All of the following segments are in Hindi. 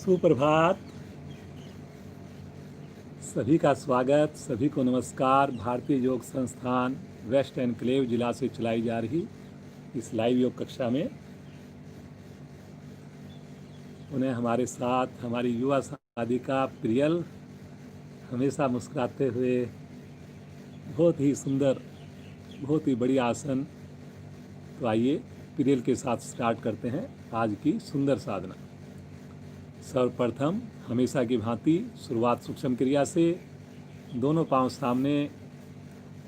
सुप्रभात। सभी का स्वागत, सभी को नमस्कार। भारतीय योग संस्थान वेस्ट एनक्लेव जिला से चलाई जा रही इस लाइव योग कक्षा में उन्हें हमारे साथ हमारी युवा साधिका प्रियल हमेशा मुस्कुराते हुए बहुत ही सुंदर, बहुत ही बड़ी आसन। तो आइए प्रियल के साथ स्टार्ट करते हैं आज की सुंदर साधना। सर्वप्रथम हमेशा की भांति शुरुआत सूक्ष्म क्रिया से। दोनों पांव सामने,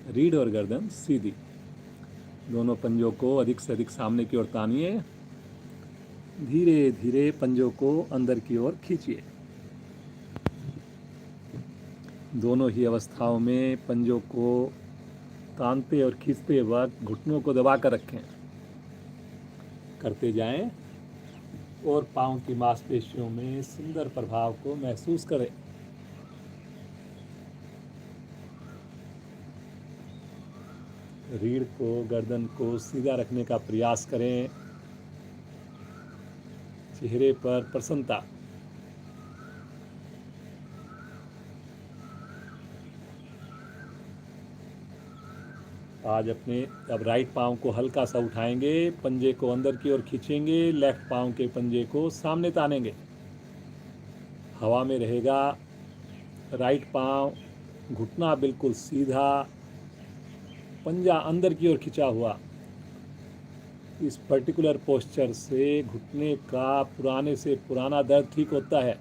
रीढ़ और गर्दन सीधी। दोनों पंजों को अधिक से अधिक सामने की ओर तानिए। धीरे धीरे पंजों को अंदर की ओर खींचिए। दोनों ही अवस्थाओं में पंजों को तानते और खींचते वक्त घुटनों को दबा कर रखें। करते जाएं और पांव की मांसपेशियों में सुंदर प्रभाव को महसूस करें। रीढ़ को, गर्दन को सीधा रखने का प्रयास करें। चेहरे पर प्रसन्नता। आज अब राइट पांव को हल्का सा उठाएंगे, पंजे को अंदर की ओर खींचेंगे, लेफ्ट पांव के पंजे को सामने तानेंगे। हवा में रहेगा राइट पांव, घुटना बिल्कुल सीधा, पंजा अंदर की ओर खिंचा हुआ। इस पर्टिकुलर पोस्चर से घुटने का पुराने से पुराना दर्द ठीक होता है।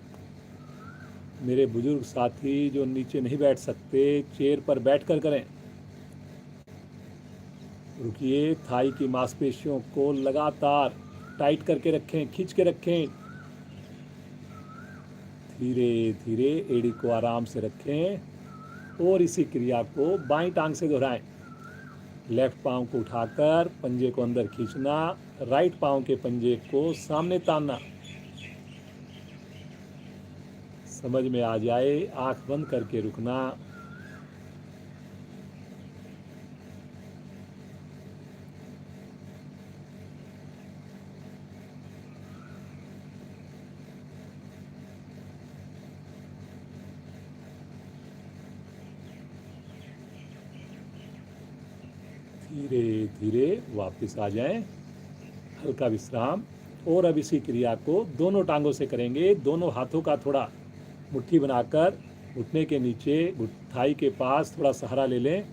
मेरे बुजुर्ग साथी जो नीचे नहीं बैठ सकते, चेयर पर बैठकर करें। रुकिए, थाई की मांसपेशियों को लगातार टाइट करके रखें, खींच के रखें। धीरे धीरे एड़ी को आराम से रखें और इसी क्रिया को बाईं टांग से दोहराएं। लेफ्ट पांव को उठाकर पंजे को अंदर खींचना, राइट पांव के पंजे को सामने तानना। समझ में आ जाए, आंख बंद करके रुकना। धीरे धीरे वापस आ जाएं, हल्का विश्राम। और अब इसी क्रिया को दोनों टांगों से करेंगे। दोनों हाथों का थोड़ा मुट्ठी बनाकर घुटने के नीचे, थाई के पास थोड़ा सहारा ले लें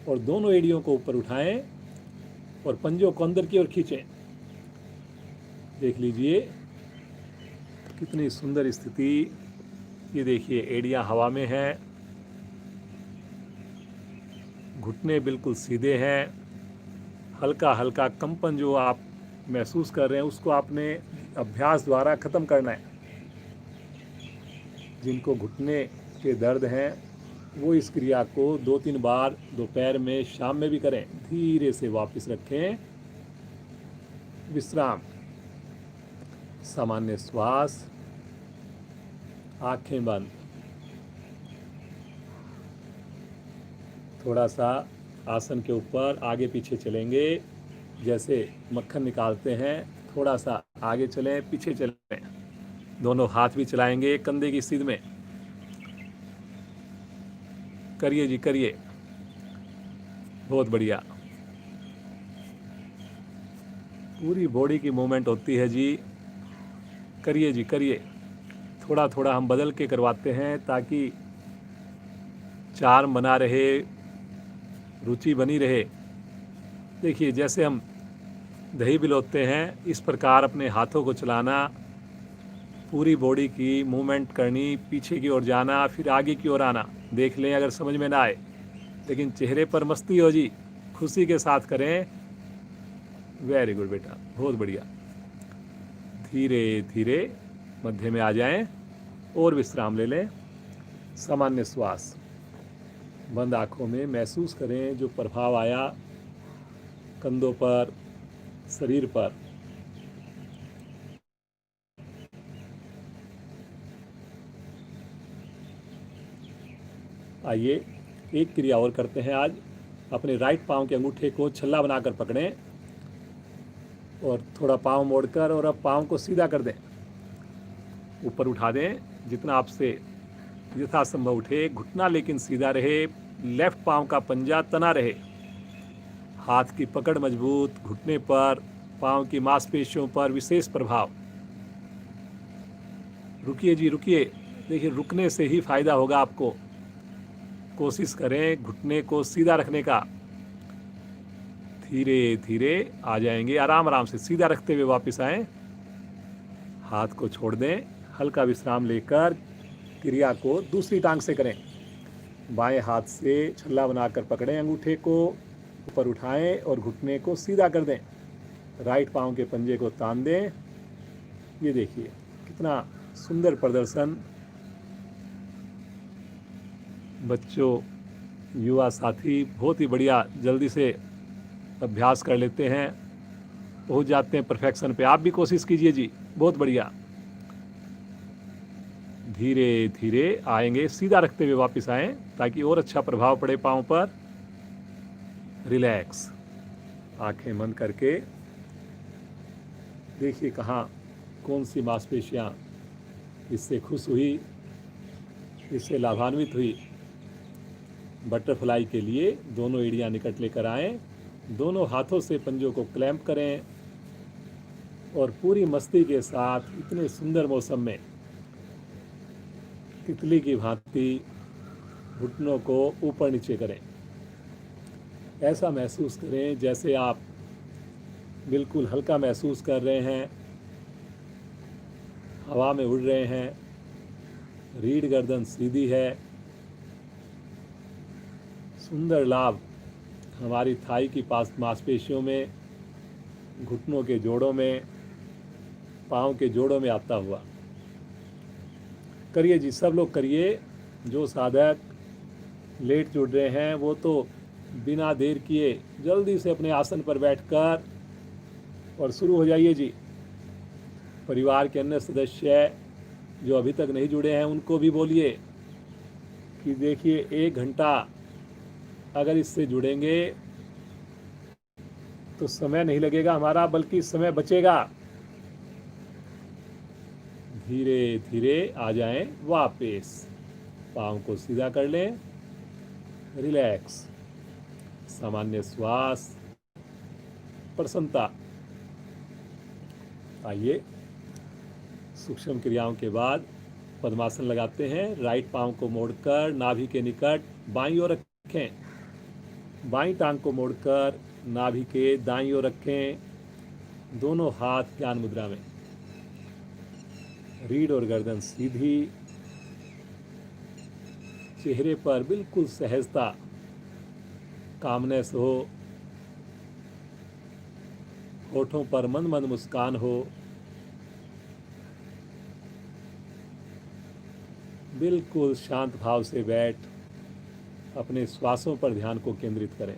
और दोनों एड़ियों को ऊपर उठाएं और पंजों को अंदर की ओर खींचें। देख लीजिए कितनी सुंदर स्थिति। ये देखिए, एड़ियां हवा में हैं, घुटने बिल्कुल सीधे हैं। हल्का हल्का कंपन जो आप महसूस कर रहे हैं उसको आपने अभ्यास द्वारा ख़त्म करना है। जिनको घुटने के दर्द हैं वो इस क्रिया को 2-3 बार दोपहर में, शाम में भी करें। धीरे से वापस रखें, विश्राम, सामान्य श्वास, आंखें बंद। थोड़ा सा आसन के ऊपर आगे पीछे चलेंगे, जैसे मक्खन निकालते हैं। थोड़ा सा आगे चलें, पीछे चलें। दोनों हाथ भी चलाएंगे कंधे की सीध में। करिए जी, करिए, बहुत बढ़िया। पूरी बॉडी की मूवमेंट होती है जी। करिए जी, करिए। थोड़ा थोड़ा हम बदल के करवाते हैं ताकि चार्म बना रहे, रुचि बनी रहे। देखिए, जैसे हम दही बिलोते हैं इस प्रकार अपने हाथों को चलाना, पूरी बॉडी की मूवमेंट करनी, पीछे की ओर जाना, फिर आगे की ओर आना। देख लें अगर समझ में ना आए, लेकिन चेहरे पर मस्ती हो जी, खुशी के साथ करें। वेरी गुड बेटा, बहुत बढ़िया। धीरे धीरे मध्य में आ जाएं और विश्राम ले लें। सामान्य श्वास, बंद आँखों में महसूस करें जो प्रभाव आया कंधों पर, शरीर पर। आइए एक क्रिया और करते हैं आज। अपने राइट पांव के अंगूठे को छल्ला बनाकर पकड़ें और थोड़ा पांव मोड़कर और अब पांव को सीधा कर दें। ऊपर उठा दें, जितना आपसे यथासंभव उठे। घुटना लेकिन सीधा रहे, लेफ्ट पांव का पंजा तना रहे, हाथ की पकड़ मजबूत, घुटने पर, पांव की मांसपेशियों पर विशेष प्रभाव। रुकिए जी, रुकिए। देखिए, रुकने से ही फायदा होगा आपको। कोशिश करें घुटने को सीधा रखने का। धीरे धीरे आ जाएंगे, आराम आराम से सीधा रखते हुए वापस आएं। हाथ को छोड़ दें, हल्का विश्राम लेकर क्रिया को दूसरी टांग से करें। बाएं हाथ से छल्ला बनाकर पकड़ें, अंगूठे को ऊपर उठाएं और घुटने को सीधा कर दें। राइट पांव के पंजे को तान दें। ये देखिए कितना सुंदर प्रदर्शन। बच्चों, युवा साथी बहुत ही बढ़िया, जल्दी से अभ्यास कर लेते हैं, पहुंच जाते हैं परफेक्शन पे। आप भी कोशिश कीजिए जी, बहुत बढ़िया। धीरे धीरे आएंगे, सीधा रखते हुए वापस आएं ताकि और अच्छा प्रभाव पड़े पाँव पर। रिलैक्स, आंखें बंद करके देखिए कहाँ कौन सी मांसपेशियाँ इससे खुश हुई, इससे लाभान्वित हुई। बटरफ्लाई के लिए दोनों एड़ियाँ निकट लेकर आएं, दोनों हाथों से पंजों को क्लैंप करें और पूरी मस्ती के साथ इतने सुंदर मौसम में तितली की भांति घुटनों को ऊपर नीचे करें। ऐसा महसूस करें जैसे आप बिल्कुल हल्का महसूस कर रहे हैं, हवा में उड़ रहे हैं। रीढ़ गर्दन सीधी है। सुंदर लाभ हमारी थाई की पास मांसपेशियों में, घुटनों के जोड़ों में, पाँव के जोड़ों में आता हुआ। करिए जी, सब लोग करिए। जो साधक लेट जुड़ रहे हैं वो तो बिना देर किए जल्दी से अपने आसन पर बैठकर और शुरू हो जाइए जी। परिवार के अन्य सदस्य जो अभी तक नहीं जुड़े हैं उनको भी बोलिए कि देखिए 1 घंटा अगर इससे जुड़ेंगे तो समय नहीं लगेगा हमारा, बल्कि समय बचेगा। धीरे धीरे आ जाएं वापस, पाँव को सीधा कर लें। रिलैक्स, सामान्य श्वास, प्रसन्नता। आइए, सूक्ष्म क्रियाओं के बाद पद्मासन लगाते हैं। राइट पाँव को मोड़कर नाभि के निकट बाईं ओर रखें, बाईं टांग को मोड़कर नाभि के दाईं ओर रखें, दोनों हाथ ध्यान मुद्रा में। रीढ़ और गर्दन सीधी, चेहरे पर बिल्कुल सहजता, कामनेस हो, होठों पर मंद मंद मुस्कान हो। बिल्कुल शांत भाव से बैठ अपने श्वासों पर ध्यान को केंद्रित करें।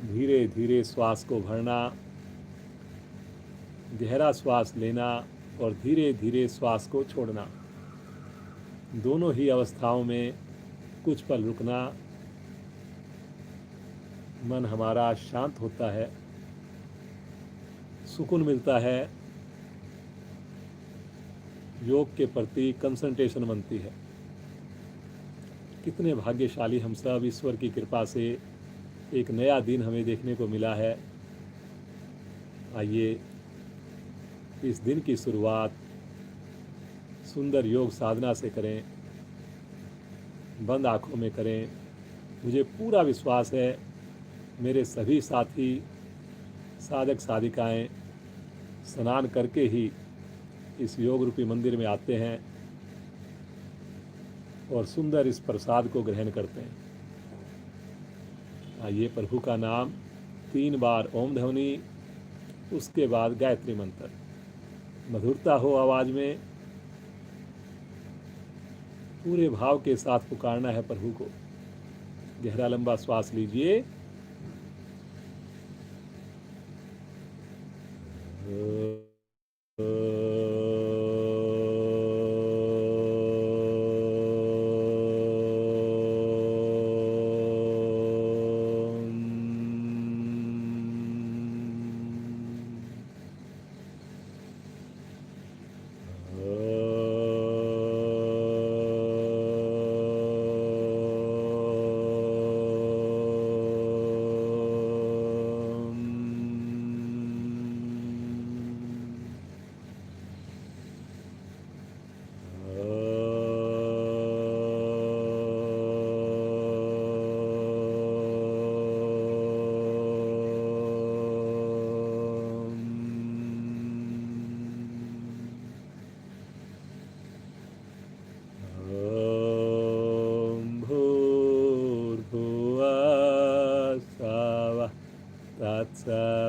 धीरे धीरे श्वास को भरना, गहरा श्वास लेना और धीरे धीरे श्वास को छोड़ना। दोनों ही अवस्थाओं में कुछ पल रुकना। मन हमारा शांत होता है, सुकून मिलता है, योग के प्रति कंसंट्रेशन बनती है। कितने भाग्यशाली हम सब, ईश्वर की कृपा से एक नया दिन हमें देखने को मिला है। आइए, इस दिन की शुरुआत सुंदर योग साधना से करें, बंद आँखों में करें। मुझे पूरा विश्वास है मेरे सभी साथी साधक साधिकाएं स्नान करके ही इस योग रूपी मंदिर में आते हैं और सुंदर इस प्रसाद को ग्रहण करते हैं। आइए, प्रभु का नाम 3 बार ओम ध्वनि, उसके बाद गायत्री मंत्र। मधुरता हो आवाज में, पूरे भाव के साथ पुकारना है प्रभु को। गहरा लंबा श्वास लीजिए।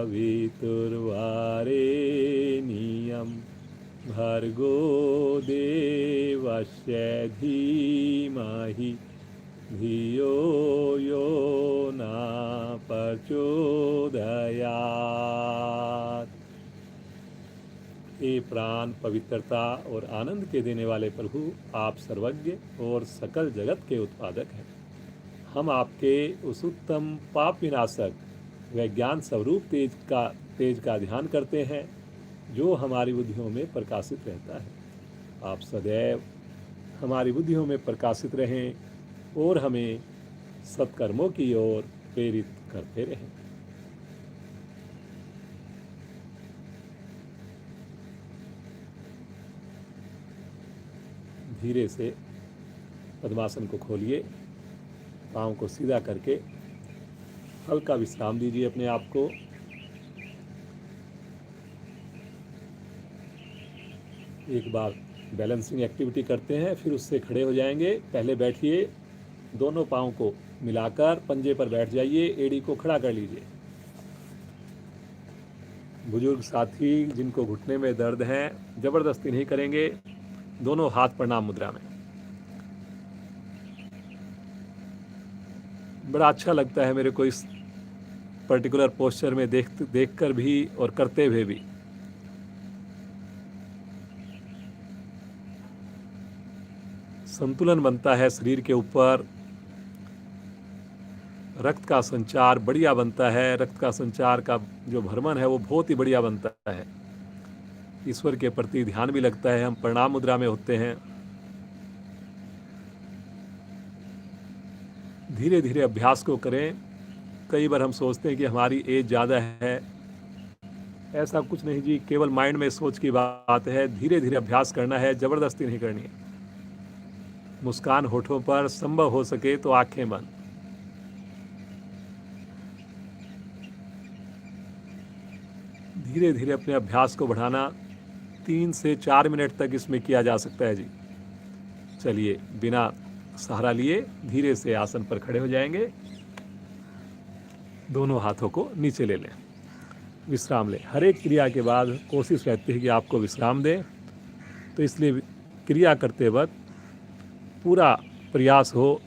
वितुर्वरेण्यं भर्गो देवस्य धीमहि धियो यो न प्रचोदयात्। हे प्राण पवित्रता और आनंद के देने वाले प्रभु, आप सर्वज्ञ और सकल जगत के उत्पादक हैं। हम आपके उस उत्तम पाप विनाशक व ज्ञान स्वरूप तेज का ध्यान करते हैं जो हमारी बुद्धियों में प्रकाशित रहता है। आप सदैव हमारी बुद्धियों में प्रकाशित रहें और हमें सत्कर्मों की ओर प्रेरित करते रहें। धीरे से पद्मासन को खोलिए, पाँव को सीधा करके हल्का विश्राम दीजिए अपने आप को। एक बार बैलेंसिंग एक्टिविटी करते हैं, फिर उससे खड़े हो जाएंगे। पहले बैठिए, दोनों पाँव को मिलाकर पंजे पर बैठ जाइए, एड़ी को खड़ा कर लीजिए। बुजुर्ग साथी जिनको घुटने में दर्द है, जबरदस्ती नहीं करेंगे, दोनों हाथ प्रणाम मुद्रा में। बड़ा अच्छा लगता है मेरे को इस पर्टिकुलर पोस्चर में देखकर भी और करते हुए भी। संतुलन बनता है शरीर के ऊपर, रक्त का संचार बढ़िया बनता है, रक्त का संचार का जो भ्रमण है वो बहुत ही बढ़िया बनता है। ईश्वर के प्रति ध्यान भी लगता है, हम प्रणाम मुद्रा में होते हैं। धीरे धीरे अभ्यास को करें। कई बार हम सोचते हैं कि हमारी एज ज़्यादा है, ऐसा कुछ नहीं जी, केवल माइंड में सोच की बात है। धीरे धीरे अभ्यास करना है, ज़बरदस्ती नहीं करनी है। मुस्कान होठों पर, संभव हो सके तो आंखें बंद। धीरे धीरे अपने अभ्यास को बढ़ाना, 3 से 4 मिनट तक इसमें किया जा सकता है जी। चलिए, बिना सहारा लिए धीरे से आसन पर खड़े हो जाएंगे। दोनों हाथों को नीचे ले लें, विश्राम लें। हर एक क्रिया के बाद कोशिश रहती है कि आपको विश्राम दें, तो इसलिए क्रिया करते वक्त पूरा प्रयास हो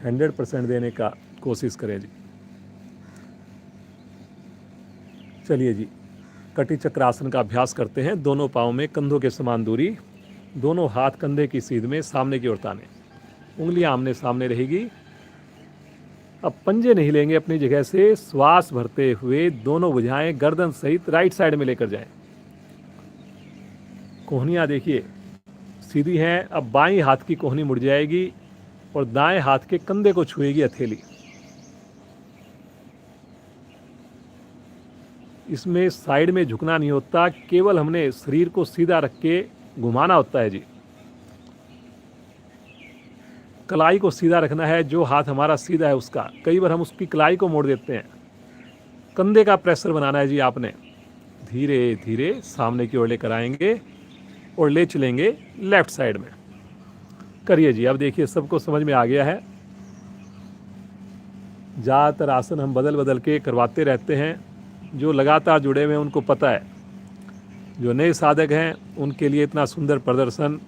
100% देने का कोशिश करें जी। चलिए जी, कटी चक्रासन का अभ्यास करते हैं। दोनों पाँव में कंधों के समान दूरी, दोनों हाथ कंधे की सीध में सामने की ओर ताने, उंगलियां आमने सामने रहेगी। अब पंजे नहीं लेंगे, अपनी जगह से श्वास भरते हुए दोनों भुजाएं गर्दन सहित राइट साइड में लेकर जाएं। कोहनियां देखिए सीधी हैं। अब बाईं हाथ की कोहनी मुड़ जाएगी और दाएं हाथ के कंधे को छुएगी हथेली। इसमें साइड में झुकना नहीं होता, केवल हमने शरीर को सीधा रख के घुमाना होता है जी। कलाई को सीधा रखना है, जो हाथ हमारा सीधा है उसका। कई बार हम उसकी कलाई को मोड़ देते हैं। कंधे का प्रेशर बनाना है जी आपने। धीरे धीरे सामने की ओर लेकर आएंगे और ले चलेंगे लेफ्ट साइड में। करिए जी। अब देखिए, सबको समझ में आ गया है। ज़्यादातर आसन हम बदल बदल के करवाते रहते हैं। जो लगातार जुड़े हुए हैं उनको पता है। जो नए साधक हैं उनके लिए इतना सुंदर प्रदर्शन।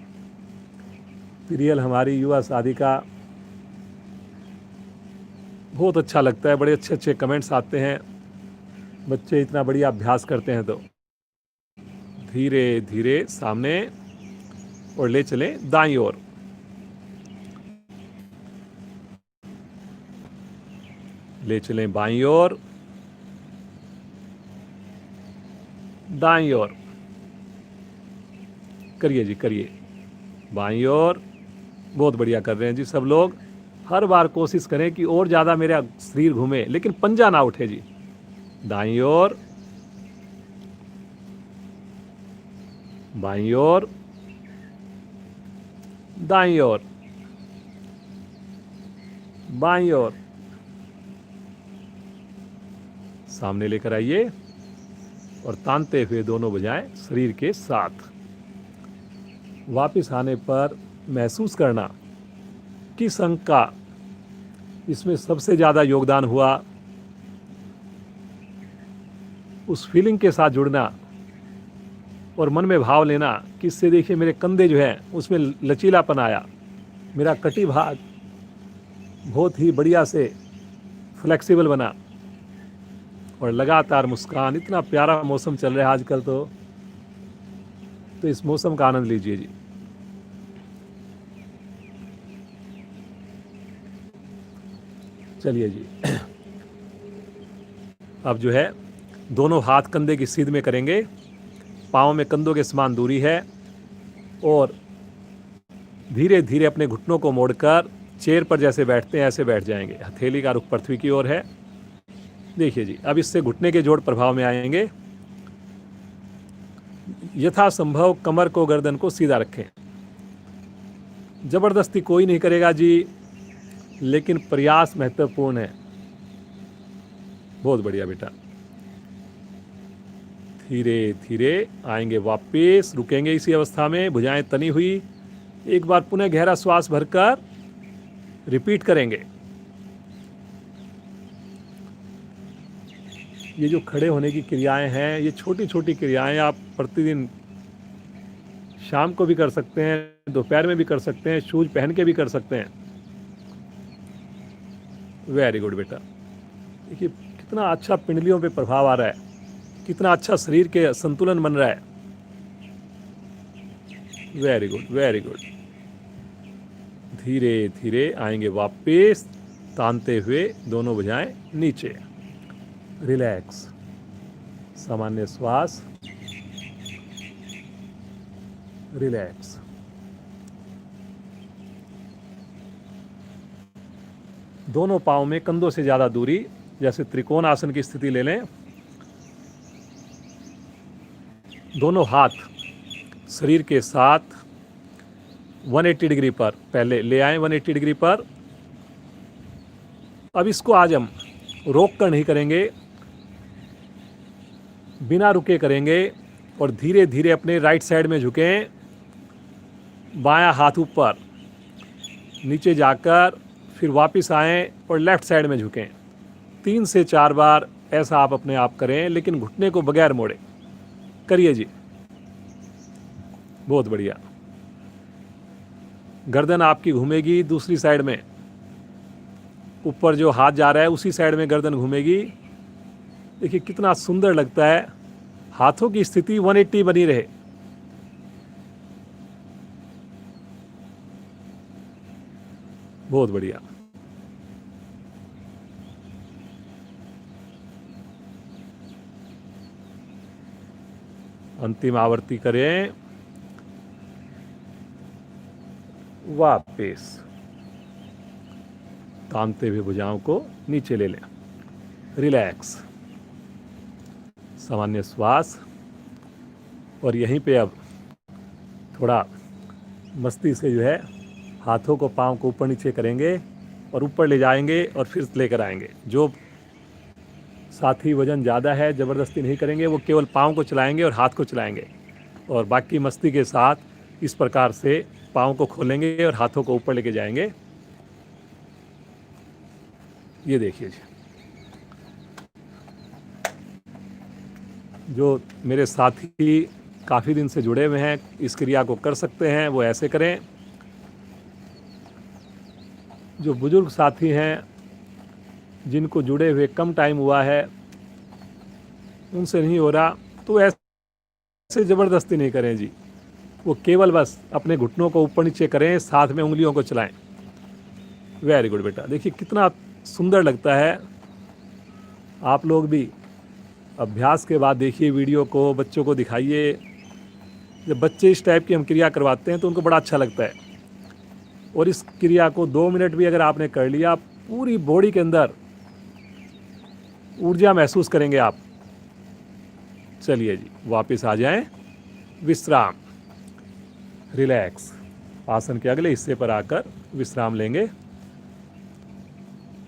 प्रियल हमारी युवा साधिका, बहुत अच्छा लगता है। बड़े अच्छे अच्छे कमेंट्स आते हैं, बच्चे इतना बढ़िया अभ्यास करते हैं। तो धीरे धीरे सामने और ले चलें दाईं ओर। ले चलें बाईं ओर, दाईं ओर। करिए जी, करिए। बाईं ओर। बहुत बढ़िया कर रहे हैं जी सब लोग। हर बार कोशिश करें कि और ज़्यादा मेरा शरीर घूमे, लेकिन पंजा ना उठे जी। दाईं ओर, बाईं ओर, दाईं ओर, बाईं ओर। सामने लेकर आइए और तानते हुए दोनों भुजाएं शरीर के साथ। वापस आने पर महसूस करना किस अंग का इसमें सबसे ज़्यादा योगदान हुआ। उस फीलिंग के साथ जुड़ना और मन में भाव लेना कि इससे देखिए मेरे कंधे जो है उसमें लचीलापन आया, मेरा कटी भाग बहुत ही बढ़िया से फ्लेक्सिबल बना, और लगातार मुस्कान। इतना प्यारा मौसम चल रहा है आजकल तो इस मौसम का आनंद लीजिए जी। चलिए जी, अब जो है दोनों हाथ कंधे की सीध में करेंगे, पाँव में कंधों के समान दूरी है, और धीरे धीरे अपने घुटनों को मोड़कर चेयर पर जैसे बैठते हैं ऐसे बैठ जाएंगे। हथेली का रुख पृथ्वी की ओर है। देखिए जी, अब इससे घुटने के जोड़ प्रभाव में आएंगे। यथासंभव कमर को, गर्दन को सीधा रखें। जबरदस्ती कोई नहीं करेगा जी, लेकिन प्रयास महत्वपूर्ण है। बहुत बढ़िया बेटा। धीरे धीरे आएंगे वापस, रुकेंगे इसी अवस्था में, भुजाएं तनी हुई। एक बार पुनः गहरा श्वास भरकर रिपीट करेंगे। ये जो खड़े होने की क्रियाएं हैं, ये छोटी छोटी क्रियाएं आप प्रतिदिन शाम को भी कर सकते हैं, दोपहर में भी कर सकते हैं, शूज पहन के भी कर सकते हैं। वेरी गुड बेटा। देखिए कितना अच्छा पिंडलियों पे प्रभाव आ रहा है, कितना अच्छा शरीर के संतुलन बन रहा है। Very good, very good. धीरे धीरे आएंगे वापस, तानते हुए दोनों भुजाएं नीचे। रिलैक्स, सामान्य श्वास, रिलैक्स। दोनों पाँव में कंधों से ज़्यादा दूरी, जैसे त्रिकोण आसन की स्थिति ले लें। दोनों हाथ शरीर के साथ 180 डिग्री पर पहले ले आए, 180 डिग्री पर। अब इसको आज हम रोक कर नहीं करेंगे, बिना रुके करेंगे, और धीरे धीरे अपने राइट साइड में झुकें। बायां हाथ ऊपर, नीचे जाकर फिर वापस आएं और लेफ्ट साइड में झुकें। 3 से 4 बार ऐसा आप अपने आप करें, लेकिन घुटने को बगैर मोड़े करिए जी। बहुत बढ़िया। गर्दन आपकी घूमेगी दूसरी साइड में, ऊपर जो हाथ जा रहा है उसी साइड में गर्दन घूमेगी। देखिए कितना सुंदर लगता है। हाथों की स्थिति 180 बनी रहे। बहुत बढ़िया। अंतिम आवर्ती करें, वापस तानते हुए भुजाओं को नीचे ले लें। रिलैक्स, सामान्य श्वास। और यहीं पे अब थोड़ा मस्ती से जो है हाथों को, पाँव को ऊपर नीचे करेंगे और ऊपर ले जाएंगे और फिर लेकर आएंगे। जो साथी वजन ज़्यादा है ज़बरदस्ती नहीं करेंगे, वो केवल पाँव को चलाएंगे और हाथ को चलाएंगे, और बाकी मस्ती के साथ इस प्रकार से पाँव को खोलेंगे और हाथों को ऊपर लेके जाएंगे। ये देखिए जी, जो मेरे साथी काफ़ी दिन से जुड़े हुए हैं, इस क्रिया को कर सकते हैं, वो ऐसे करें। जो बुजुर्ग साथी हैं, जिनको जुड़े हुए कम टाइम हुआ है, उनसे नहीं हो रहा, तो ऐसे ज़बरदस्ती नहीं करें जी। वो केवल बस अपने घुटनों को ऊपर नीचे करें, साथ में उंगलियों को चलाएं। वेरी गुड बेटा। देखिए कितना सुंदर लगता है। आप लोग भी अभ्यास के बाद देखिए वीडियो को, बच्चों को दिखाइए। जब बच्चे इस टाइप की हम क्रिया करवाते हैं तो उनको बड़ा अच्छा लगता है। और इस क्रिया को 2 मिनट भी अगर आपने कर लिया, पूरी बॉडी के अंदर ऊर्जा महसूस करेंगे आप। चलिए जी, वापस आ जाएं। विश्राम, रिलैक्स। आसन के अगले हिस्से पर आकर विश्राम लेंगे।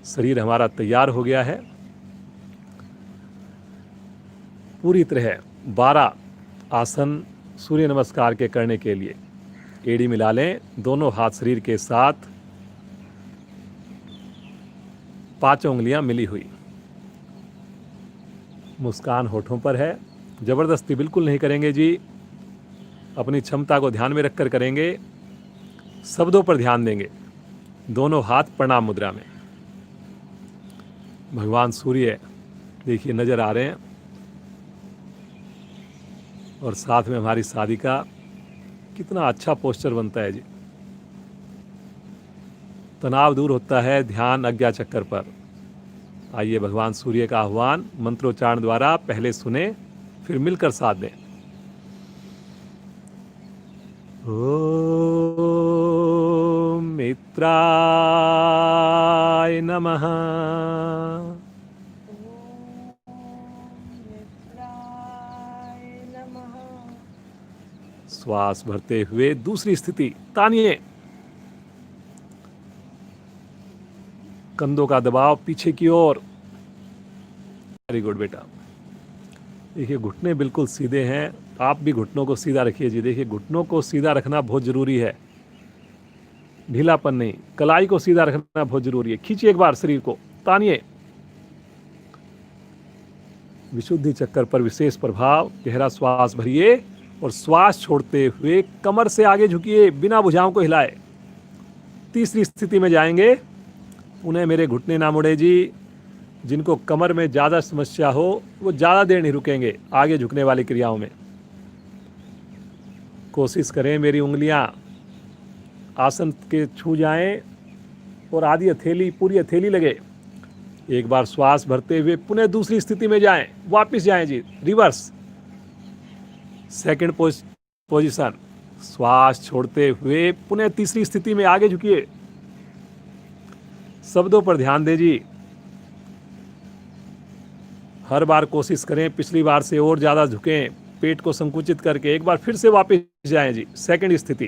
शरीर हमारा तैयार हो गया है। पूरी तरह 12 आसन सूर्य नमस्कार के करने के लिए एड़ी मिला लें, दोनों हाथ शरीर के साथ, 5 उंगलियां मिली हुई। मुस्कान होठों पर है। ज़बरदस्ती बिल्कुल नहीं करेंगे जी, अपनी क्षमता को ध्यान में रखकर करेंगे। शब्दों पर ध्यान देंगे। दोनों हाथ प्रणाम मुद्रा में। भगवान सूर्य देखिए नज़र आ रहे हैं, और साथ में हमारी साधिका। कितना अच्छा पोस्चर बनता है जी। तनाव दूर होता है ध्यान अज्ञा चक्कर पर। आइए भगवान सूर्य का आह्वान मंत्रोच्चारण द्वारा पहले सुने, फिर मिलकर साथ दें। ओम मित्राय नमः। श्वास भरते हुए दूसरी स्थिति, तानिए। कंधों का दबाव पीछे की ओर। वेरी गुड बेटा। देखिए घुटने बिल्कुल सीधे हैं, आप भी घुटनों को सीधा रखिए जी। देखिए घुटनों को सीधा रखना बहुत जरूरी है, ढीलापन नहीं। कलाई को सीधा रखना बहुत जरूरी है। खींचिए एक बार शरीर को, तानिए। विशुद्धि चक्कर पर विशेष प्रभाव। गहरा श्वास भरिए और श्वास छोड़ते हुए कमर से आगे झुकिए, बिना भुजाओं को हिलाए। तीसरी स्थिति में जाएंगे। उन्हें मेरे घुटने ना मुड़े जी। जिनको कमर में ज़्यादा समस्या हो वो ज़्यादा देर नहीं रुकेंगे आगे झुकने वाली क्रियाओं में। कोशिश करें मेरी उंगलियां आसन के छू जाएं और आधी हथेली, पूरी हथेली लगे। एक बार श्वास भरते हुए पुनः दूसरी स्थिति में जाएं, वापस जाएं जी, रिवर्स। Second position. श्वास छोड़ते हुए पुनः तीसरी स्थिति में आगे झुकिए। शब्दों पर ध्यान दें जी। हर बार कोशिश करें पिछली बार से और ज़्यादा झुकें, पेट को संकुचित करके। एक बार फिर से वापस जाएं जी, सेकंड स्थिति।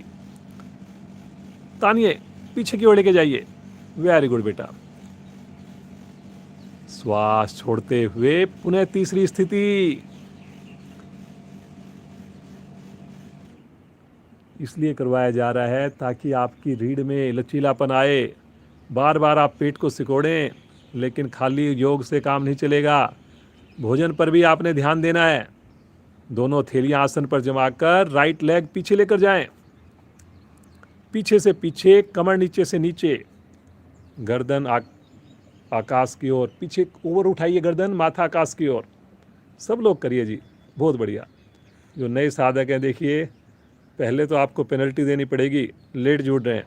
तानिए, पीछे की ओर लेके जाइए। वेरी गुड बेटा। श्वास छोड़ते हुए पुनः तीसरी स्थिति। इसलिए करवाया जा रहा है ताकि आपकी रीढ़ में लचीलापन आए। बार बार आप पेट को सिकोड़ें, लेकिन खाली योग से काम नहीं चलेगा। भोजन पर भी आपने ध्यान देना है। दोनों थैलियां आसन पर जमाकर राइट लेग पीछे लेकर जाएं। पीछे से पीछे, कमर नीचे से नीचे, गर्दन आकाश की ओर। पीछे ऊपर उठाइए गर्दन, माथा आकाश की ओर। सब लोग करिए जी, बहुत बढ़िया। जो नए साधक हैं देखिए, पहले तो आपको पेनल्टी देनी पड़ेगी, लेट जुड़ रहे हैं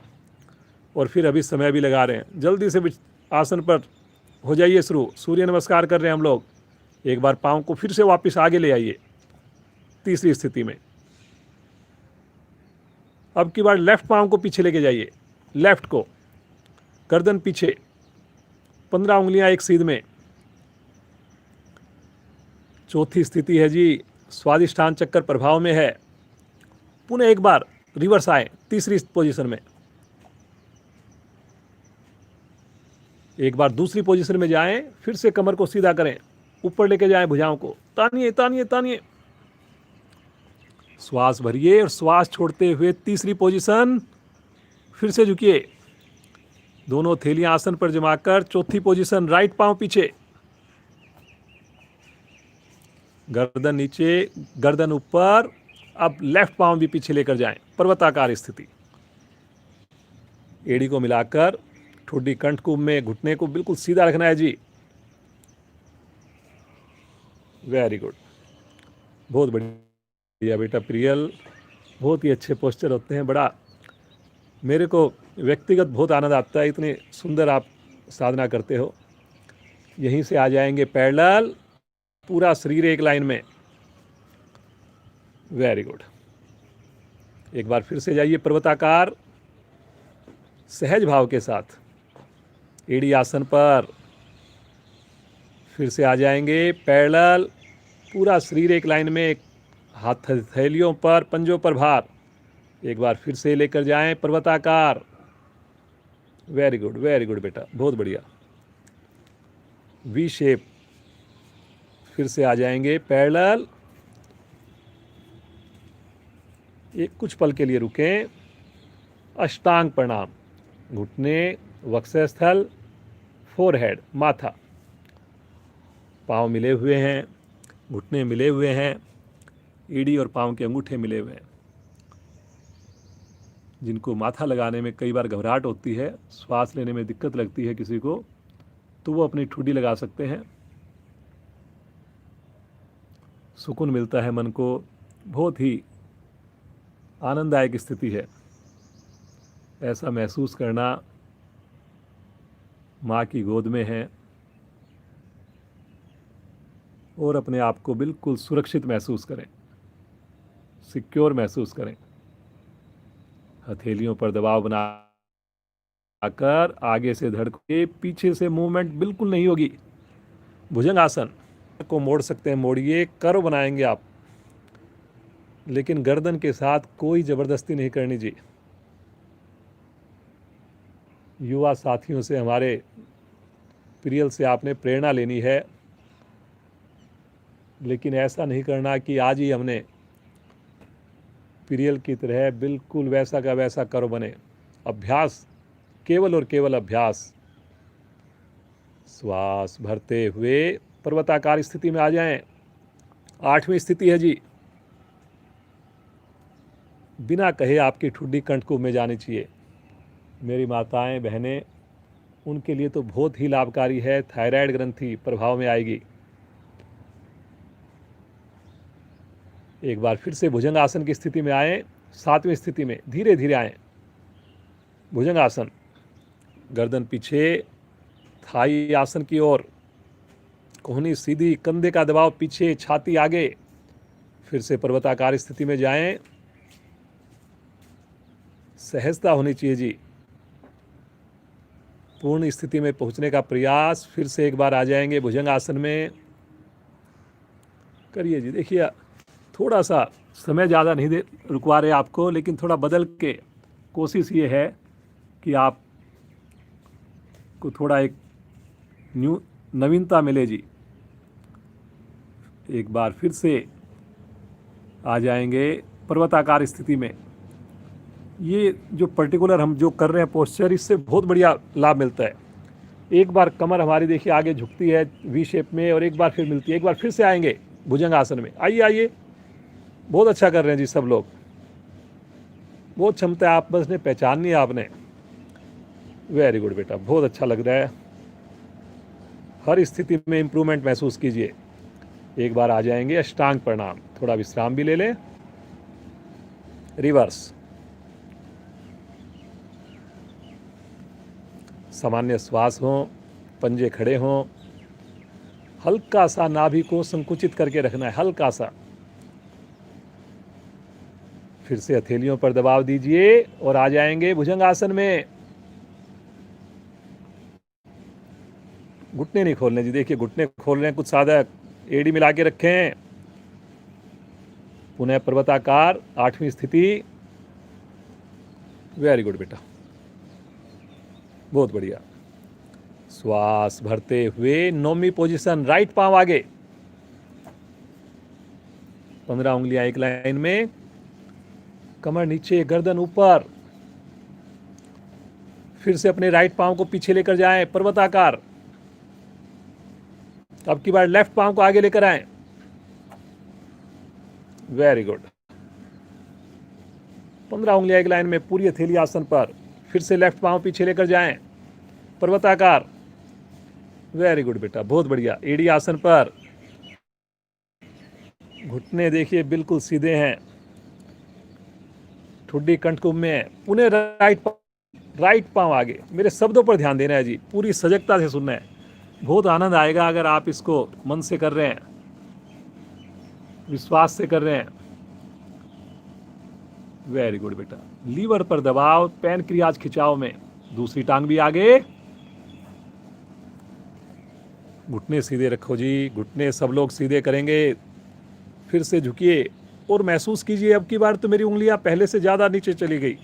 और फिर अभी समय भी लगा रहे हैं। जल्दी से आसन पर हो जाइए शुरू। सूर्य नमस्कार कर रहे हैं हम लोग। एक बार पाँव को फिर से वापस आगे ले आइए तीसरी स्थिति में। अब की बार लेफ्ट पाँव को पीछे लेके जाइए, लेफ्ट को, गर्दन पीछे, 15 उंगलियां एक सीध में। चौथी स्थिति है जी, स्वादिष्ठान चक्कर प्रभाव में है। पुनः एक बार रिवर्स आए तीसरी पोजीशन में। एक बार दूसरी पोजीशन में जाएं, फिर से कमर को सीधा करें, ऊपर लेके जाएं भुजाओं को। तानिए तानिए तानिए। श्वास भरिए और श्वास छोड़ते हुए तीसरी पोजीशन। फिर से झुकिए, दोनों थैलियां आसन पर जमाकर चौथी पोजीशन। राइट पांव पीछे, गर्दन नीचे, गर्दन ऊपर। अब लेफ्ट पांव भी पीछे लेकर जाएं, पर्वताकार स्थिति। एड़ी को मिलाकर ठोडी कंठ कुंभ में घुटने को बिल्कुल सीधा रखना है जी। वेरी गुड, बहुत बढ़िया बेटा प्रियल। बहुत ही अच्छे पोस्चर होते हैं। बड़ा मेरे को व्यक्तिगत बहुत आनंद आता है, इतने सुंदर आप साधना करते हो। यहीं से आ जाएंगे पैरेलल, पूरा शरीर एक लाइन में। Very good. एक बार फिर से जाइए पर्वताकार, सहज भाव के साथ, एड़ी आसन पर। फिर से आ जाएंगे पैरेलल, पूरा शरीर एक लाइन में, हाथ हथेलियों पर, पंजों पर भार। एक बार फिर से लेकर जाएं पर्वताकार। वेरी गुड बेटा, बहुत बढ़िया। V shape. फिर से आ जाएंगे पैरेलल। एक कुछ पल के लिए रुकें। अष्टांग प्रणाम। घुटने, वक्षस्थल, फोरहेड, माथा, पांव मिले हुए हैं। घुटने मिले हुए हैं, एड़ी और पाँव के अंगूठे मिले हुए हैं। जिनको माथा लगाने में कई बार घबराहट होती है, श्वास लेने में दिक्कत लगती है किसी को, तो वो अपनी ठुड्डी लगा सकते हैं। सुकून मिलता है मन को, बहुत ही आनंददायक स्थिति है। ऐसा महसूस करना माँ की गोद में है और अपने आप को बिल्कुल सुरक्षित महसूस करें, सिक्योर महसूस करें। हथेलियों पर दबाव बनाकर आगे से धड़के, पीछे से मूवमेंट बिल्कुल नहीं होगी। भुजंग आसन को मोड़ सकते हैं, मोड़िए, कर्व बनाएंगे आप, लेकिन गर्दन के साथ कोई ज़बरदस्ती नहीं करनी जी। युवा साथियों से, हमारे प्रियल से आपने प्रेरणा लेनी है, लेकिन ऐसा नहीं करना कि आज ही हमने प्रियल की तरह बिल्कुल वैसा का वैसा कर्व बने। अभ्यास, केवल और केवल अभ्यास। श्वास भरते हुए पर्वताकार स्थिति में आ जाएं। 8वीं स्थिति है जी। बिना कहे आपकी ठुड्डी कंठकूप में जानी चाहिए। मेरी माताएं, बहनें, उनके लिए तो बहुत ही लाभकारी है। थायराइड ग्रंथि प्रभाव में आएगी। एक बार फिर से भुजंग आसन की स्थिति में आए। 7वीं स्थिति में धीरे धीरे आए। भुजंग आसन, गर्दन पीछे, थाई आसन की ओर, कोहनी सीधी, कंधे का दबाव पीछे, छाती आगे। फिर से पर्वताकार स्थिति में जाएं। सहजता होनी चाहिए जी। पूर्ण स्थिति में पहुंचने का प्रयास। फिर से एक बार आ जाएंगे भुजंग आसन में। करिए जी। देखिए, थोड़ा सा समय ज़्यादा नहीं दे रुकवा रहे आपको, लेकिन थोड़ा बदल के कोशिश ये है कि आप को थोड़ा एक नवीनता मिले जी। एक बार फिर से आ जाएंगे पर्वताकार स्थिति में। ये जो पर्टिकुलर हम जो कर रहे हैं पोस्चर, इससे बहुत बढ़िया लाभ मिलता है। एक बार कमर हमारी देखिए आगे झुकती है वी शेप में, और एक बार फिर मिलती है। एक बार फिर से आएंगे भुजंग आसन में। आइए आइए, बहुत अच्छा कर रहे हैं जी सब लोग। बहुत क्षमता है, आप बस ने पहचाननी है आपने। वेरी गुड बेटा, बहुत अच्छा लग रहा है। हर स्थिति में इम्प्रूवमेंट महसूस कीजिए। एक बार आ जाएंगे अष्टांग प्रणाम। थोड़ा विश्राम भी ले लें। रिवर्स, सामान्य श्वास हो, पंजे खड़े हों। हल्का सा नाभि को संकुचित करके रखना है, हल्का सा। फिर से हथेलियों पर दबाव दीजिए और आ जाएंगे भुजंग आसन में। घुटने नहीं खोलने जी। देखिए, घुटने खोल रहे हैं कुछ साधक, एड़ी मिला के रखें। पुनः पर्वताकार 8वीं स्थिति। वेरी गुड बेटा, बहुत बढ़िया। श्वास भरते हुए 9वीं पोजीशन, राइट पांव आगे, 15 उंगलियां एक लाइन में, कमर नीचे, गर्दन ऊपर। फिर से अपने राइट पांव को पीछे लेकर जाएं, पर्वताकार। अब की बार लेफ्ट पांव को आगे लेकर आएं। Very good. 15 उंगलियां एक लाइन में, पूरी हथेली आसन पर। फिर से लेफ्ट पांव पीछे लेकर जाएं, पर्वताकार। वेरी गुड बेटा, बहुत बढ़िया। एड़ी आसन पर, घुटने देखिए बिल्कुल सीधे हैं, ठुड्डी कंठकुंभ में है। पुनः राइट पांव आगे। मेरे शब्दों पर ध्यान देना है जी, पूरी सजगता से सुनना है। बहुत आनंद आएगा अगर आप इसको मन से कर रहे हैं, विश्वास से कर रहे हैं। वेरी गुड बेटा। लीवर पर दबाव, पैनक्रियाज खिंचाव में। दूसरी टांग भी आगे। घुटने सीधे रखो जी, घुटने सब लोग सीधे करेंगे। फिर से झुकिए और महसूस कीजिए, अब की बार तो मेरी उंगलियां पहले से ज़्यादा नीचे चली गई।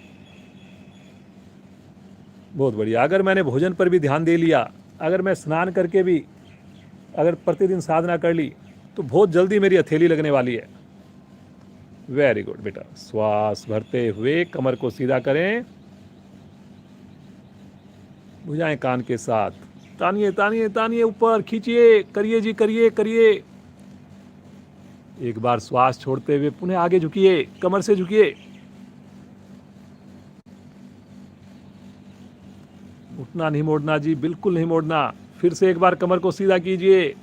बहुत बढ़िया। अगर मैंने भोजन पर भी ध्यान दे लिया, अगर मैं स्नान करके भी अगर प्रतिदिन साधना कर ली, तो बहुत जल्दी मेरी हथेली लगने वाली है। वेरी गुड बेटा। श्वास भरते हुए कमर को सीधा करें, भुजाएं कान के साथ, तानिए तानिए तानिए, ऊपर खींचिए। करिए जी, करिए करिए। एक बार श्वास छोड़ते हुए पुनः आगे झुकिए, कमर से झुकिए, उठना नहीं मोड़ना जी, बिल्कुल नहीं मोड़ना। फिर से एक बार कमर को सीधा कीजिए,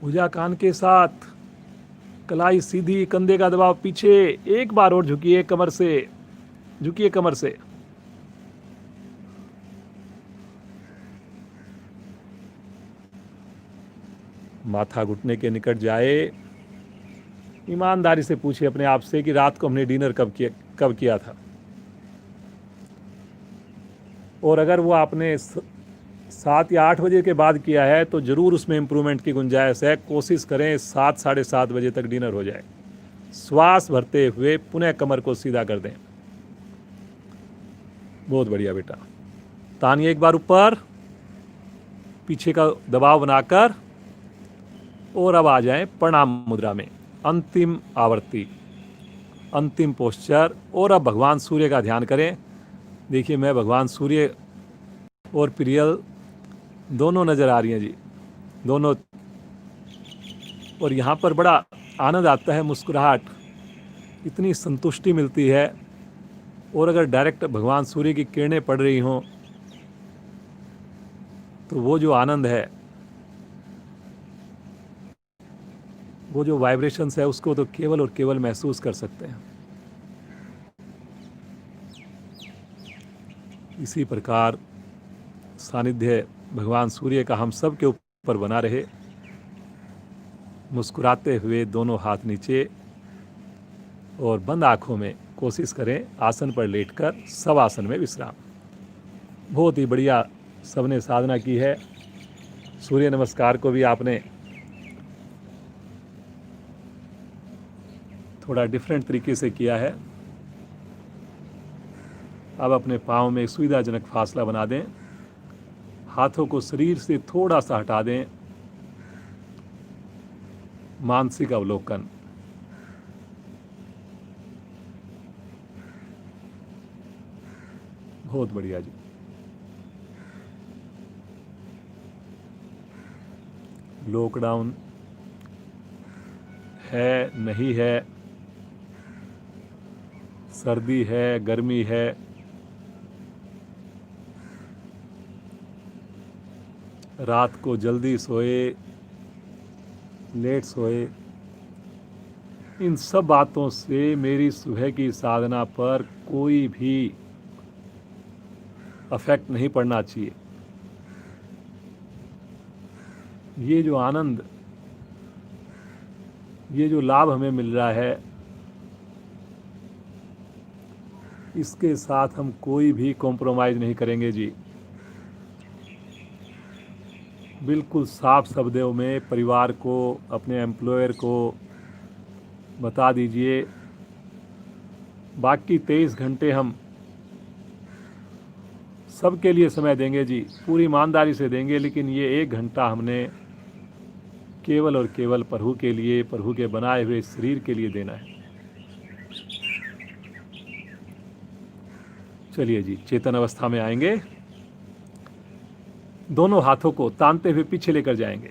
भुजा कान के साथ, कलाई सीधी, कंधे का दबाव पीछे। एक बार और झुकिए कमर से, झुकिए कमर से। माथा घुटने के निकट जाए। ईमानदारी से पूछिए अपने आप से कि रात को हमने डिनर कब किया था। और अगर वो आपने 7 या 8 बजे के बाद किया है तो ज़रूर उसमें इम्प्रूवमेंट की गुंजाइश है। कोशिश करें 7 साढ़े 7 बजे तक डिनर हो जाए। श्वास भरते हुए पुनः कमर को सीधा कर दें। बहुत बढ़िया बेटा। तानिए एक बार ऊपर, पीछे का दबाव बनाकर, और अब आ जाएं प्रणाम मुद्रा में, अंतिम आवर्ती, अंतिम पोस्चर। और अब भगवान सूर्य का ध्यान करें। देखिए मैं भगवान सूर्य और प्रियल दोनों नज़र आ रही हैं जी, दोनों। और यहाँ पर बड़ा आनंद आता है, मुस्कुराहट, इतनी संतुष्टि मिलती है। और अगर डायरेक्ट भगवान सूर्य की किरणें पड़ रही हों तो वो जो आनंद है, वो जो वाइब्रेशंस है, उसको तो केवल और केवल महसूस कर सकते हैं। इसी प्रकार सानिध्य भगवान सूर्य का हम सब के ऊपर बना रहे। मुस्कुराते हुए दोनों हाथ नीचे और बंद आँखों में कोशिश करें आसन पर लेटकर सब आसन में विश्राम। बहुत ही बढ़िया सबने साधना की है। सूर्य नमस्कार को भी आपने थोड़ा डिफरेंट तरीके से किया है। अब अपने पाँव में सुविधाजनक फासला बना दें, हाथों को शरीर से थोड़ा सा हटा दें। मानसिक अवलोकन। बहुत बढ़िया जी। लॉकडाउन है नहीं है, सर्दी है गर्मी है, रात को जल्दी सोए लेट सोए, इन सब बातों से मेरी सुबह की साधना पर कोई भी अफेक्ट नहीं पड़ना चाहिए। ये जो आनंद, ये जो लाभ हमें मिल रहा है, इसके साथ हम कोई भी कॉम्प्रोमाइज़ नहीं करेंगे जी। बिल्कुल साफ शब्दों में परिवार को, अपने एम्प्लॉयर को बता दीजिए, बाकी 23 घंटे हम सबके लिए समय देंगे जी, पूरी ईमानदारी से देंगे। लेकिन ये 1 घंटा हमने केवल और केवल प्रभु के लिए, प्रभु के बनाए हुए शरीर के लिए देना है। चलिए जी, चेतन अवस्था में आएंगे। दोनों हाथों को तानते हुए पीछे लेकर जाएंगे।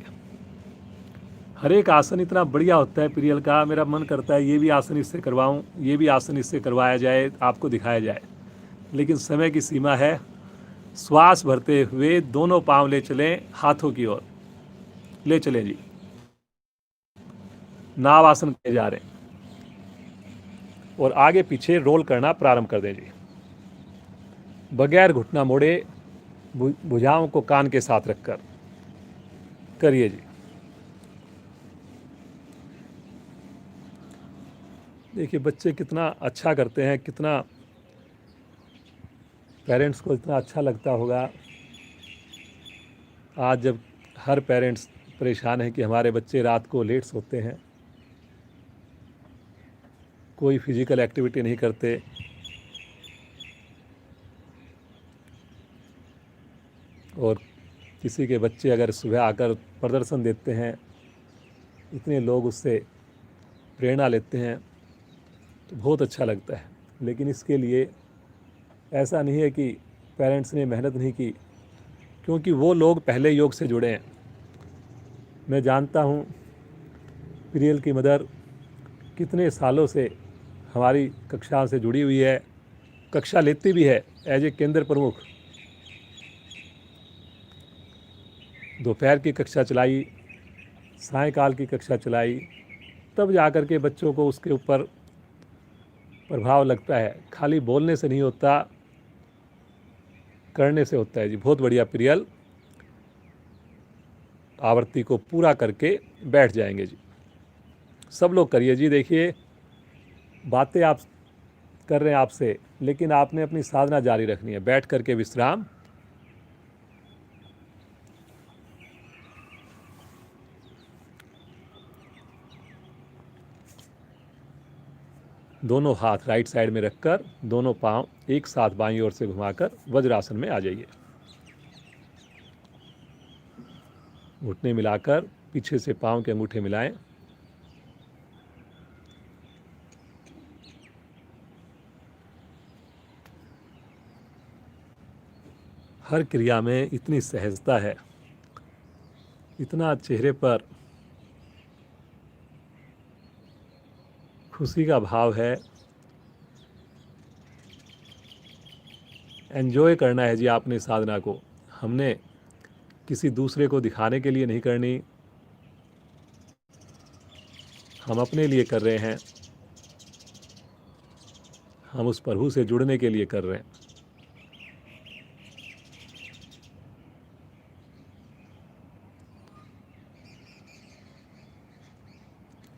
हर एक आसन इतना बढ़िया होता है प्रियल का, मेरा मन करता है ये भी आसन इससे करवाऊं, ये भी आसन इससे करवाया जाए, आपको दिखाया जाए, लेकिन समय की सीमा है। श्वास भरते हुए दोनों पांव ले चलें हाथों की ओर, ले चलें जी। नाव आसन किए जा रहे हैं और आगे पीछे रोल करना प्रारंभ कर दें जी। बगैर घुटना मोड़े, भुजाओं को कान के साथ रखकर करिए जी। देखिए बच्चे कितना अच्छा करते हैं, कितना पेरेंट्स को इतना अच्छा लगता होगा। आज जब हर पेरेंट्स परेशान है कि हमारे बच्चे रात को लेट सोते हैं, कोई फिजिकल एक्टिविटी नहीं करते, और किसी के बच्चे अगर सुबह आकर प्रदर्शन देते हैं, इतने लोग उससे प्रेरणा लेते हैं, तो बहुत अच्छा लगता है। लेकिन इसके लिए ऐसा नहीं है कि पेरेंट्स ने मेहनत नहीं की, क्योंकि वो लोग पहले योग से जुड़े हैं। मैं जानता हूँ प्रियल की मदर कितने सालों से हमारी कक्षा से जुड़ी हुई है, कक्षा लेती भी है एज ए केंद्र प्रमुख। दोपहर की कक्षा चलाई, सायंकाल की कक्षा चलाई, तब जा कर के बच्चों को उसके ऊपर प्रभाव लगता है। खाली बोलने से नहीं होता, करने से होता है जी। बहुत बढ़िया प्रियल, आवृत्ति को पूरा करके बैठ जाएंगे जी। सब लोग करिए जी। देखिए, बातें आप कर रहे हैं आपसे, लेकिन आपने अपनी साधना जारी रखनी है। बैठ करके विश्राम। दोनों हाथ राइट साइड में रखकर दोनों पांव एक साथ बाईं ओर से घुमाकर वज्रासन में आ जाइए। घुटने मिलाकर पीछे से पांव के अंगूठे मिलाएं। हर क्रिया में इतनी सहजता है, इतना चेहरे पर खुशी का भाव है। एंजॉय करना है जी आपने साधना को। हमने किसी दूसरे को दिखाने के लिए नहीं करनी, हम अपने लिए कर रहे हैं, हम उस प्रभु से जुड़ने के लिए कर रहे हैं।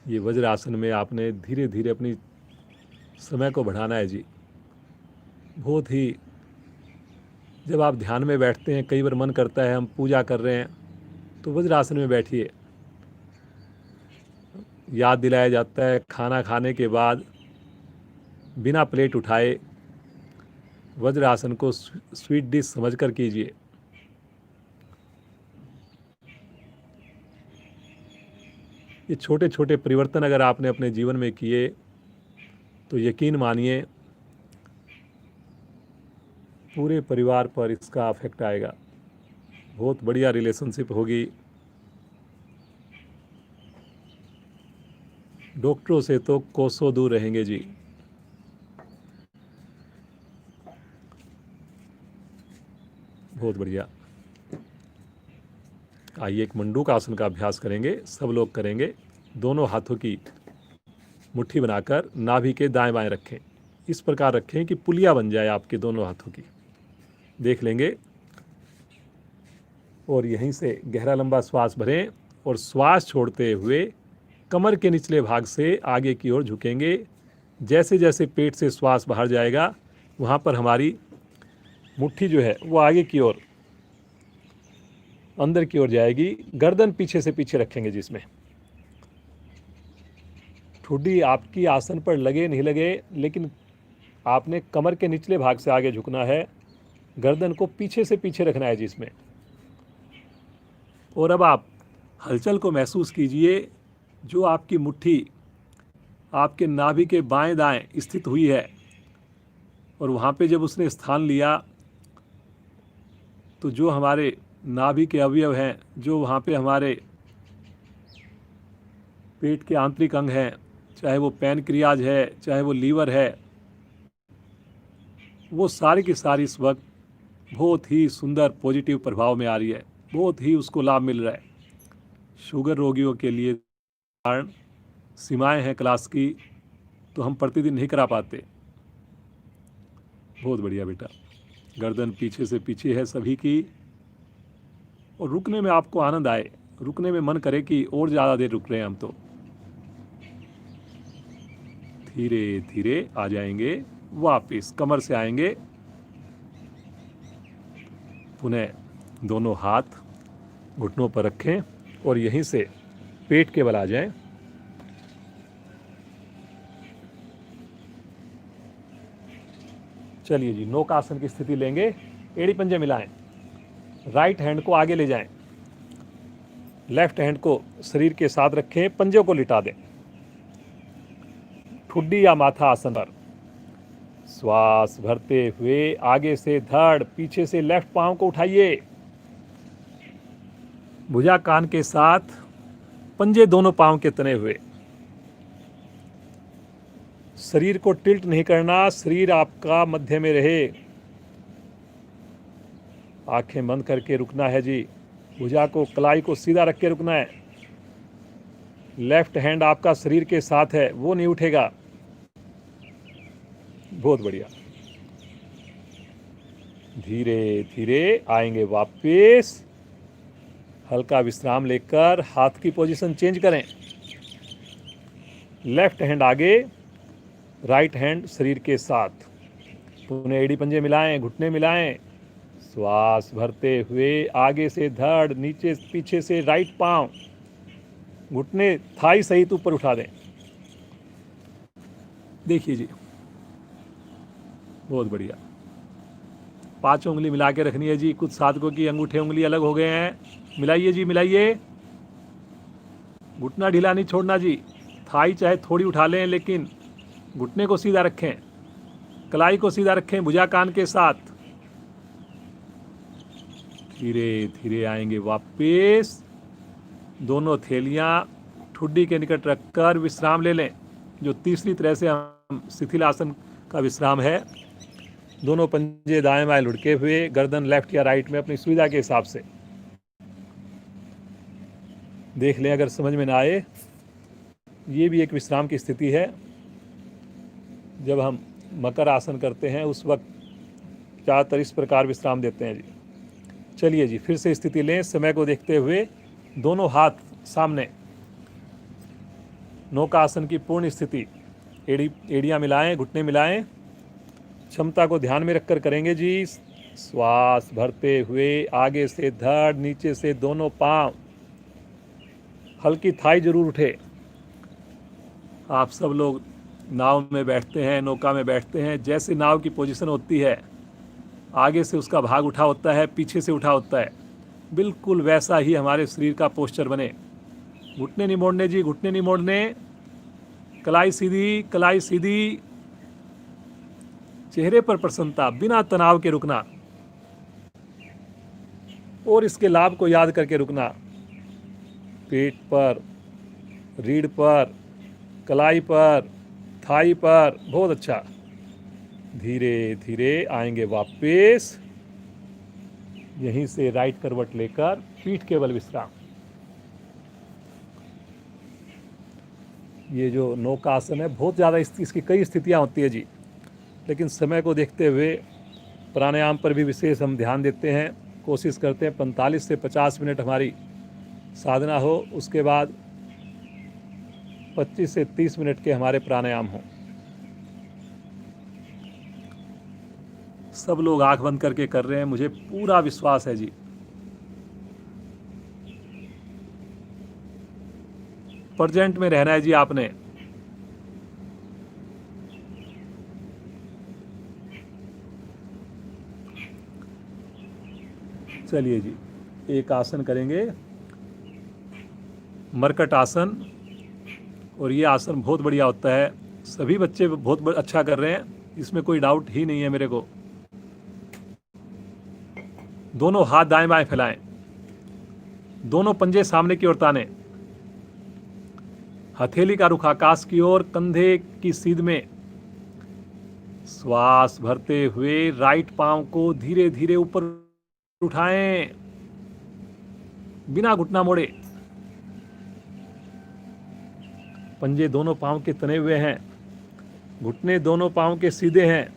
ये वज्र आसन में आपने धीरे धीरे अपनी समय को बढ़ाना है जी। बहुत ही, जब आप ध्यान में बैठते हैं, कई बार मन करता है हम पूजा कर रहे हैं, तो वज्र आसन में बैठिए। याद दिलाया जाता है खाना खाने के बाद बिना प्लेट उठाए वज्र आसन को स्वीट डिश समझकर कीजिए। ये छोटे छोटे परिवर्तन अगर आपने अपने जीवन में किए तो यकीन मानिए पूरे परिवार पर इसका अफेक्ट आएगा। बहुत बढ़िया रिलेशनशिप होगी। डॉक्टरों से तो कोसों दूर रहेंगे जी। बहुत बढ़िया। आइए एक मंडूक आसन का अभ्यास करेंगे, सब लोग करेंगे। दोनों हाथों की मुट्ठी बनाकर नाभि के दाएं बाएं रखें। इस प्रकार रखें कि पुलिया बन जाए आपके दोनों हाथों की। देख लेंगे। और यहीं से गहरा लंबा श्वास भरें और श्वास छोड़ते हुए कमर के निचले भाग से आगे की ओर झुकेंगे। जैसे जैसे पेट से श्वास बाहर जाएगा वहाँ पर हमारी मुट्ठी जो है वो आगे की ओर, अंदर की ओर जाएगी। गर्दन पीछे से पीछे रखेंगे जिसमें ठुड्डी आपकी आसन पर लगे नहीं लगे, लेकिन आपने कमर के निचले भाग से आगे झुकना है। गर्दन को पीछे से पीछे रखना है जिसमें। और अब आप हलचल को महसूस कीजिए। जो आपकी मुट्ठी आपके नाभि के बाएं दाएं स्थित हुई है और वहाँ पे जब उसने स्थान लिया तो जो हमारे नाभि के अवयव हैं, जो वहाँ पे हमारे पेट के आंतरिक अंग हैं, चाहे वो पैनक्रियाज है, चाहे वो लीवर है, वो सारी की सारी इस वक्त बहुत ही सुंदर पॉजिटिव प्रभाव में आ रही है। बहुत ही उसको लाभ मिल रहा है। शुगर रोगियों के लिए कारण सीमाएं हैं क्लास की, तो हम प्रतिदिन नहीं करा पाते। बहुत बढ़िया बेटा। गर्दन पीछे से पीछे है सभी की। और रुकने में आपको आनंद आए, रुकने में मन करे कि और ज़्यादा देर रुक रहे हैं हम तो। धीरे धीरे आ जाएंगे वापिस, कमर से आएंगे। पुनः दोनों हाथ घुटनों पर रखें और यहीं से पेट के बल आ जाएं। चलिए जी, नौकासन की स्थिति लेंगे। एड़ी पंजे मिलाएं। राइट हैंड को आगे ले जाएं, लेफ्ट हैंड को शरीर के साथ रखें, पंजों को लिटा दें। ठुड्डी या माथा आसन पर श्वास भरते हुए आगे से धड़, पीछे से लेफ्ट पांव को उठाइए। भुजा कान के साथ पंजे दोनों पांव के तने हुए। शरीर को टिल्ट नहीं करना, शरीर आपका मध्य में रहे। आंखें बंद करके रुकना है जी। भुजा को, कलाई को सीधा रख के रुकना है। लेफ्ट हैंड आपका शरीर के साथ है, वो नहीं उठेगा। बहुत बढ़िया। धीरे धीरे आएंगे वापस। हल्का विश्राम लेकर हाथ की पोजीशन चेंज करें। लेफ्ट हैंड आगे, राइट हैंड शरीर के साथ। पुनः एड़ी पंजे मिलाएं, घुटने मिलाएं। श्वास भरते हुए आगे से धड़, नीचे पीछे से राइट पांव, घुटने थाई सहित ऊपर उठा दें। देखिए जी, बहुत बढ़िया। 5 उंगली मिला के रखनी है जी। कुछ साधकों की अंगूठे उंगली अलग हो गए हैं। मिलाइए जी, मिलाइए। घुटना ढीला नहीं छोड़ना जी। थाई चाहे थोड़ी उठा लें, लेकिन घुटने को सीधा रखें, कलाई को सीधा रखें, भुजा कान के साथ। धीरे धीरे आएंगे वापस। दोनों थैलियां ठुड्डी के निकट रखकर विश्राम ले लें, जो तीसरी तरह से हम शिथिल आसन का विश्राम है। दोनों पंजे दाएं बाएं लुढ़के हुए, गर्दन लेफ्ट या राइट में अपनी सुविधा के हिसाब से। देख लें अगर समझ में ना आए। ये भी एक विश्राम की स्थिति है। जब हम मकर आसन करते हैं उस वक्त ज़्यादातर इस प्रकार विश्राम देते हैं जी। चलिए जी, फिर से स्थिति लें, समय को देखते हुए। दोनों हाथ सामने, नौका आसन की पूर्ण स्थिति। एड़ियां मिलाएं, घुटने मिलाएं। क्षमता को ध्यान में रखकर करेंगे जी। श्वास भरते हुए आगे से धड़, नीचे से दोनों पांव। हल्की थाई जरूर उठे। आप सब लोग नाव में बैठते हैं, नौका में बैठते हैं, जैसे नाव की पोजीशन होती है, आगे से उसका भाग उठा होता है, पीछे से उठा होता है, बिल्कुल वैसा ही हमारे शरीर का पोस्चर बने। घुटने नहीं मोड़ने जी, घुटने नहीं मोड़ने। कलाई सीधी, कलाई सीधी। चेहरे पर प्रसन्नता, बिना तनाव के रुकना और इसके लाभ को याद करके रुकना। पेट पर, रीढ़ पर, कलाई पर, थाई पर। बहुत अच्छा। धीरे धीरे आएंगे वापस। यहीं से राइट करवट लेकर पीठ केवल विश्राम। ये जो नौका आसन है, बहुत ज़्यादा इसकी कई स्थितियां होती है जी, लेकिन समय को देखते हुए प्राणायाम पर भी विशेष हम ध्यान देते हैं। कोशिश करते हैं 45 से 50 मिनट हमारी साधना हो, उसके बाद 25 से 30 मिनट के हमारे प्राणायाम हों। सब लोग आंख बंद करके कर रहे हैं, मुझे पूरा विश्वास है जी। प्रेजेंट में रहना है जी आपने। चलिए जी, एक आसन करेंगे, मरकट आसन। और ये आसन बहुत बढ़िया होता है। सभी बच्चे बहुत अच्छा कर रहे हैं, इसमें कोई डाउट ही नहीं है मेरे को। दोनों हाथ दाएं बाएं फैलाएं। दोनों पंजे सामने की ओर ताने। हथेली का रुख आकाश की ओर, कंधे की सीध में। श्वास भरते हुए राइट पांव को धीरे धीरे ऊपर उठाएं, बिना घुटना मोड़े। पंजे दोनों पांव के तने हुए हैं, घुटने दोनों पांव के सीधे हैं।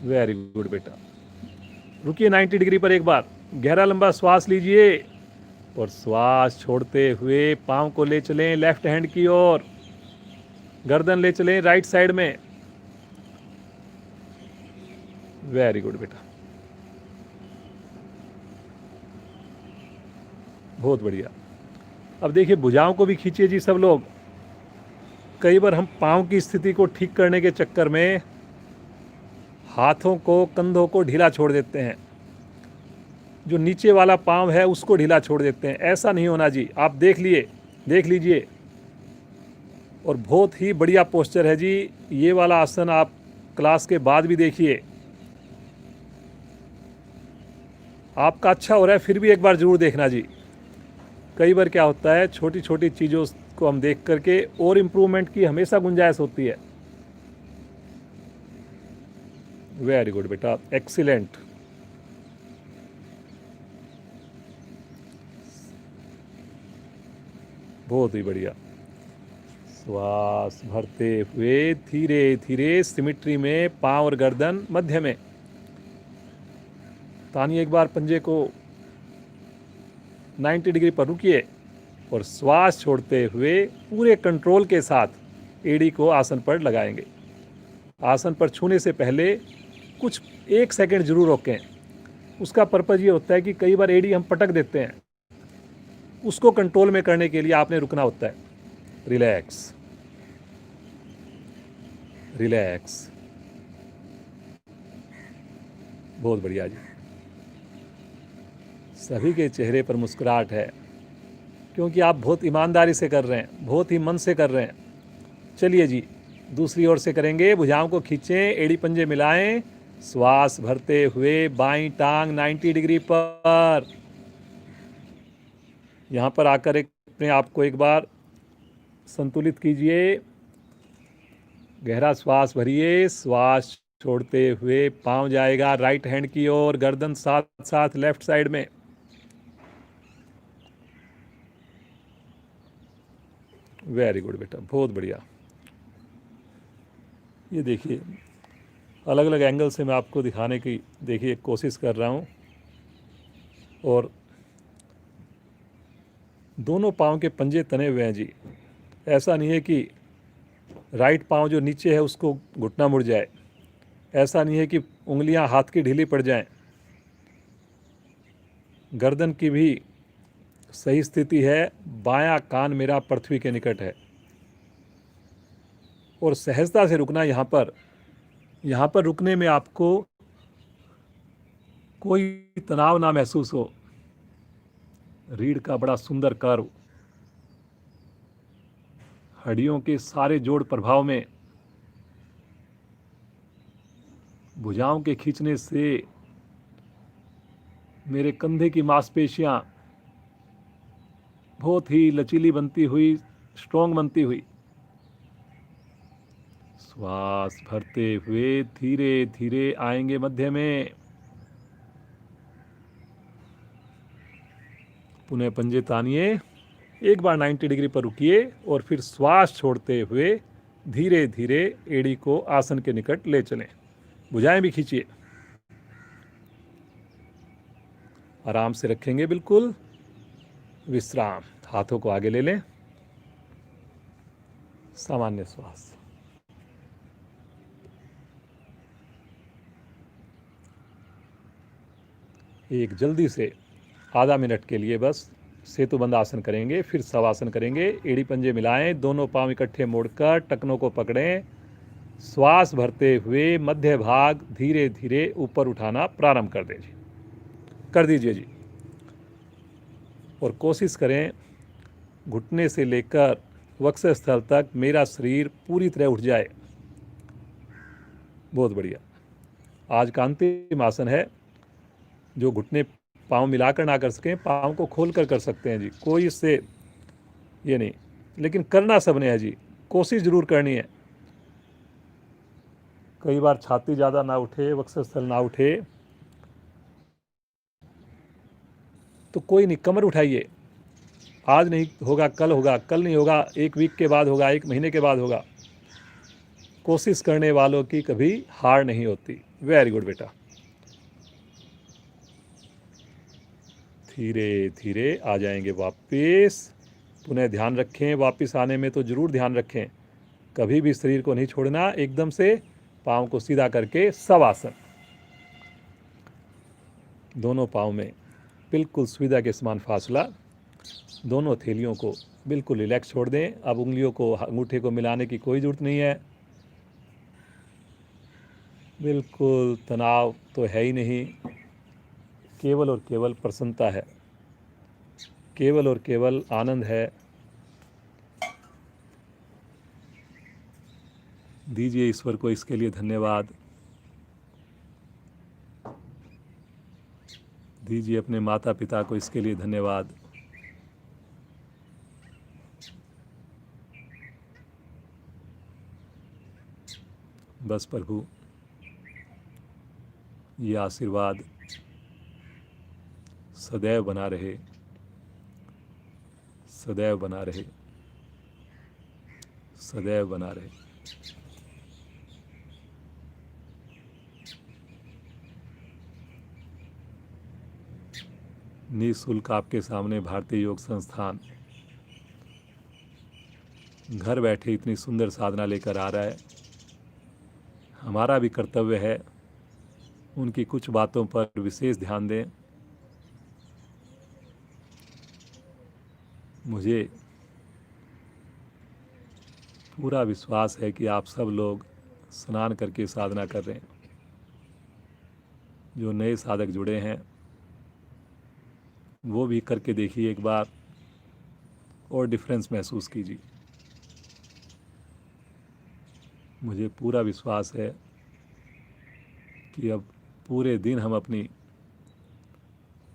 वेरी गुड बेटा। रुकिए 90 डिग्री पर एक बार। गहरा लंबा श्वास लीजिए और श्वास छोड़ते हुए पांव को ले चलें लेफ्ट हैंड की ओर। गर्दन ले चलें राइट साइड में। वेरी गुड बेटा, बहुत बढ़िया। अब देखिए, भुजाओं को भी खींचिए जी सब लोग। कई बार हम पांव की स्थिति को ठीक करने के चक्कर में हाथों को, कंधों को ढीला छोड़ देते हैं। जो नीचे वाला पांव है उसको ढीला छोड़ देते हैं। ऐसा नहीं होना जी। आप देख लीजिए। और बहुत ही बढ़िया पोस्चर है जी। ये वाला आसन आप क्लास के बाद भी देखिए। आपका अच्छा हो रहा है, फिर भी एक बार जरूर देखना जी। कई बार क्या होता है, छोटी छोटी चीज़ों को हम देख करके और इम्प्रूवमेंट की हमेशा गुंजाइश होती है। वेरी गुड बेटा, एक्सीलेंट। बहुत ही बढ़िया। श्वास भरते हुए धीरे धीरे सिमिट्री में पांव और गर्दन मध्य में। तानिए एक बार पंजे को 90 डिग्री पर रुकिए और श्वास छोड़ते हुए पूरे कंट्रोल के साथ एड़ी को आसन पर लगाएंगे। आसन पर छूने से पहले कुछ 1 सेकंड जरूर रोकें। उसका पर्पज़ ये होता है कि कई बार एड़ी हम पटक देते हैं, उसको कंट्रोल में करने के लिए आपने रुकना होता है। Relax relax. बहुत बढ़िया जी। सभी के चेहरे पर मुस्कुराहट है, क्योंकि आप बहुत ईमानदारी से कर रहे हैं, बहुत ही मन से कर रहे हैं। चलिए जी, दूसरी ओर से करेंगे। भुजाओं को खींचें, एड़ी पंजे मिलाएं, श्वास भरते हुए बाईं टांग 90 डिग्री पर। यहाँ पर आकर अपने आप को एक बार संतुलित कीजिए। गहरा श्वास भरिए, श्वास छोड़ते हुए पांव जाएगा राइट हैंड की ओर, गर्दन साथ साथ लेफ्ट साइड में। वेरी गुड बेटा, बहुत बढ़िया। ये देखिए, अलग अलग एंगल से मैं आपको दिखाने की देखिए कोशिश कर रहा हूँ। और दोनों पाँव के पंजे तने हुए हैं जी। ऐसा नहीं है कि राइट पाँव जो नीचे है उसको घुटना मुड़ जाए, ऐसा नहीं है कि उंगलियां हाथ की ढीली पड़ जाएं। गर्दन की भी सही स्थिति है, बायां कान मेरा पृथ्वी के निकट है। और सहजता से रुकना। यहाँ पर रुकने में आपको कोई तनाव ना महसूस हो। रीढ़ का बड़ा सुंदर कर्व, हड्डियों के सारे जोड़ प्रभाव में, भुजाओं के खींचने से मेरे कंधे की मांसपेशियां बहुत ही लचीली बनती हुई, स्ट्रॉन्ग बनती हुई। श्वास भरते हुए धीरे धीरे आएंगे मध्य में। पुनः पंजे तानिए, एक बार 90 डिग्री पर रुकिए और फिर श्वास छोड़ते हुए धीरे धीरे एड़ी को आसन के निकट ले चलें। भुजाएं भी खींचिए, आराम से रखेंगे बिल्कुल। विश्राम, हाथों को आगे ले लें, सामान्य श्वास। एक जल्दी से आधा मिनट के लिए बस सेतुबंद आसन करेंगे, फिर शवासन करेंगे। एड़ी पंजे मिलाएं, दोनों पांव इकट्ठे मोड़कर टखनों को पकड़ें। श्वास भरते हुए मध्य भाग धीरे धीरे ऊपर उठाना प्रारंभ कर दीजिए जी। और कोशिश करें घुटने से लेकर वक्षस्थल तक मेरा शरीर पूरी तरह उठ जाए। बहुत बढ़िया। आज का अंतिम आसन है। जो घुटने पाँव मिलाकर ना कर सकें, पाँव को खोल कर सकते हैं जी, कोई इससे ये नहीं, लेकिन करना सबने है जी, कोशिश जरूर करनी है। कई बार छाती ज़्यादा ना उठे, वक्षस्थल ना उठे, तो कोई नहीं, कमर उठाइए। आज नहीं होगा कल होगा, कल नहीं होगा 1 वीक के बाद होगा, 1 महीने के बाद होगा। कोशिश करने वालों की कभी हार नहीं होती। वेरी गुड बेटा। धीरे धीरे आ जाएंगे वापस। पुनः ध्यान रखें, वापस आने में तो ज़रूर ध्यान रखें, कभी भी शरीर को नहीं छोड़ना। एकदम से पाँव को सीधा करके शवासन। दोनों पाँव में बिल्कुल सुविधा के समान फासला। दोनों हथेलियों को बिल्कुल रिलैक्स छोड़ दें। अब उंगलियों को, अंगूठे को मिलाने की कोई ज़रूरत नहीं है। बिल्कुल तनाव तो है ही नहीं, केवल और केवल प्रसन्नता है, केवल और केवल आनंद है। दीजिए ईश्वर को इसके लिए धन्यवाद। दीजिए अपने माता पिता को इसके लिए धन्यवाद। बस प्रभु ये आशीर्वाद सदैव बना रहे, सदैव बना रहे, सदैव बना रहे। निःशुल्क आपके सामने भारतीय योग संस्थान घर बैठे इतनी सुंदर साधना लेकर आ रहा है। हमारा भी कर्तव्य है उनकी कुछ बातों पर विशेष ध्यान दें। मुझे पूरा विश्वास है कि आप सब लोग स्नान करके साधना कर रहे हैं। जो नए साधक जुड़े हैं वो भी करके देखिए एक बार और डिफरेंस महसूस कीजिए। मुझे पूरा विश्वास है कि अब पूरे दिन हम अपनी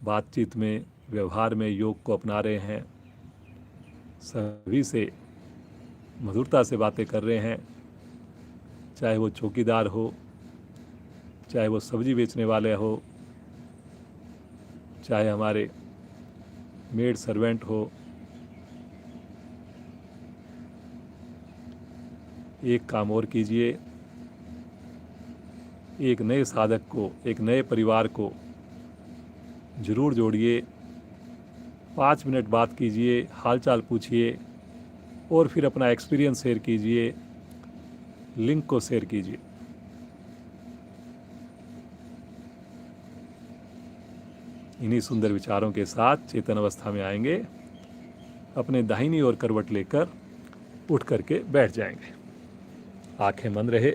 बातचीत में, व्यवहार में योग को अपना रहे हैं, सभी से मधुरता से बातें कर रहे हैं, चाहे वो चौकीदार हो, चाहे वो सब्जी बेचने वाले हो, चाहे हमारे मेड सर्वेंट हो। एक काम और कीजिए, एक नए साधक को, एक नए परिवार को ज़रूर जोड़िए। 5 मिनट बात कीजिए, हालचाल पूछिए और फिर अपना एक्सपीरियंस शेयर कीजिए, लिंक को शेयर कीजिए। इन्हीं सुंदर विचारों के साथ चेतन अवस्था में आएंगे, अपने दाहिनी ओर करवट लेकर उठ करके बैठ जाएंगे। आंखें बंद रहे।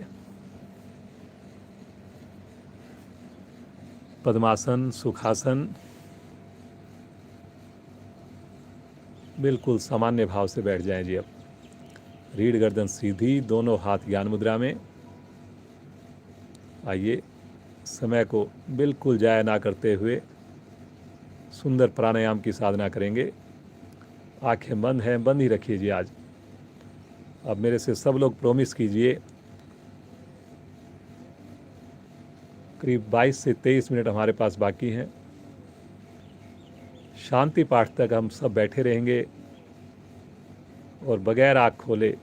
पद्मासन, सुखासन, बिल्कुल सामान्य भाव से बैठ जाएं जी। अब रीढ़ गर्दन सीधी, दोनों हाथ ज्ञान मुद्रा में। आइए, समय को बिल्कुल जाया ना करते हुए सुंदर प्राणायाम की साधना करेंगे। आंखें बंद हैं, बंद ही रखिए जी आज। अब मेरे से सब लोग प्रॉमिस कीजिए, करीब 22 से 23 मिनट हमारे पास बाकी हैं। शांति पाठ तक हम सब बैठे रहेंगे और बगैर आँख खोले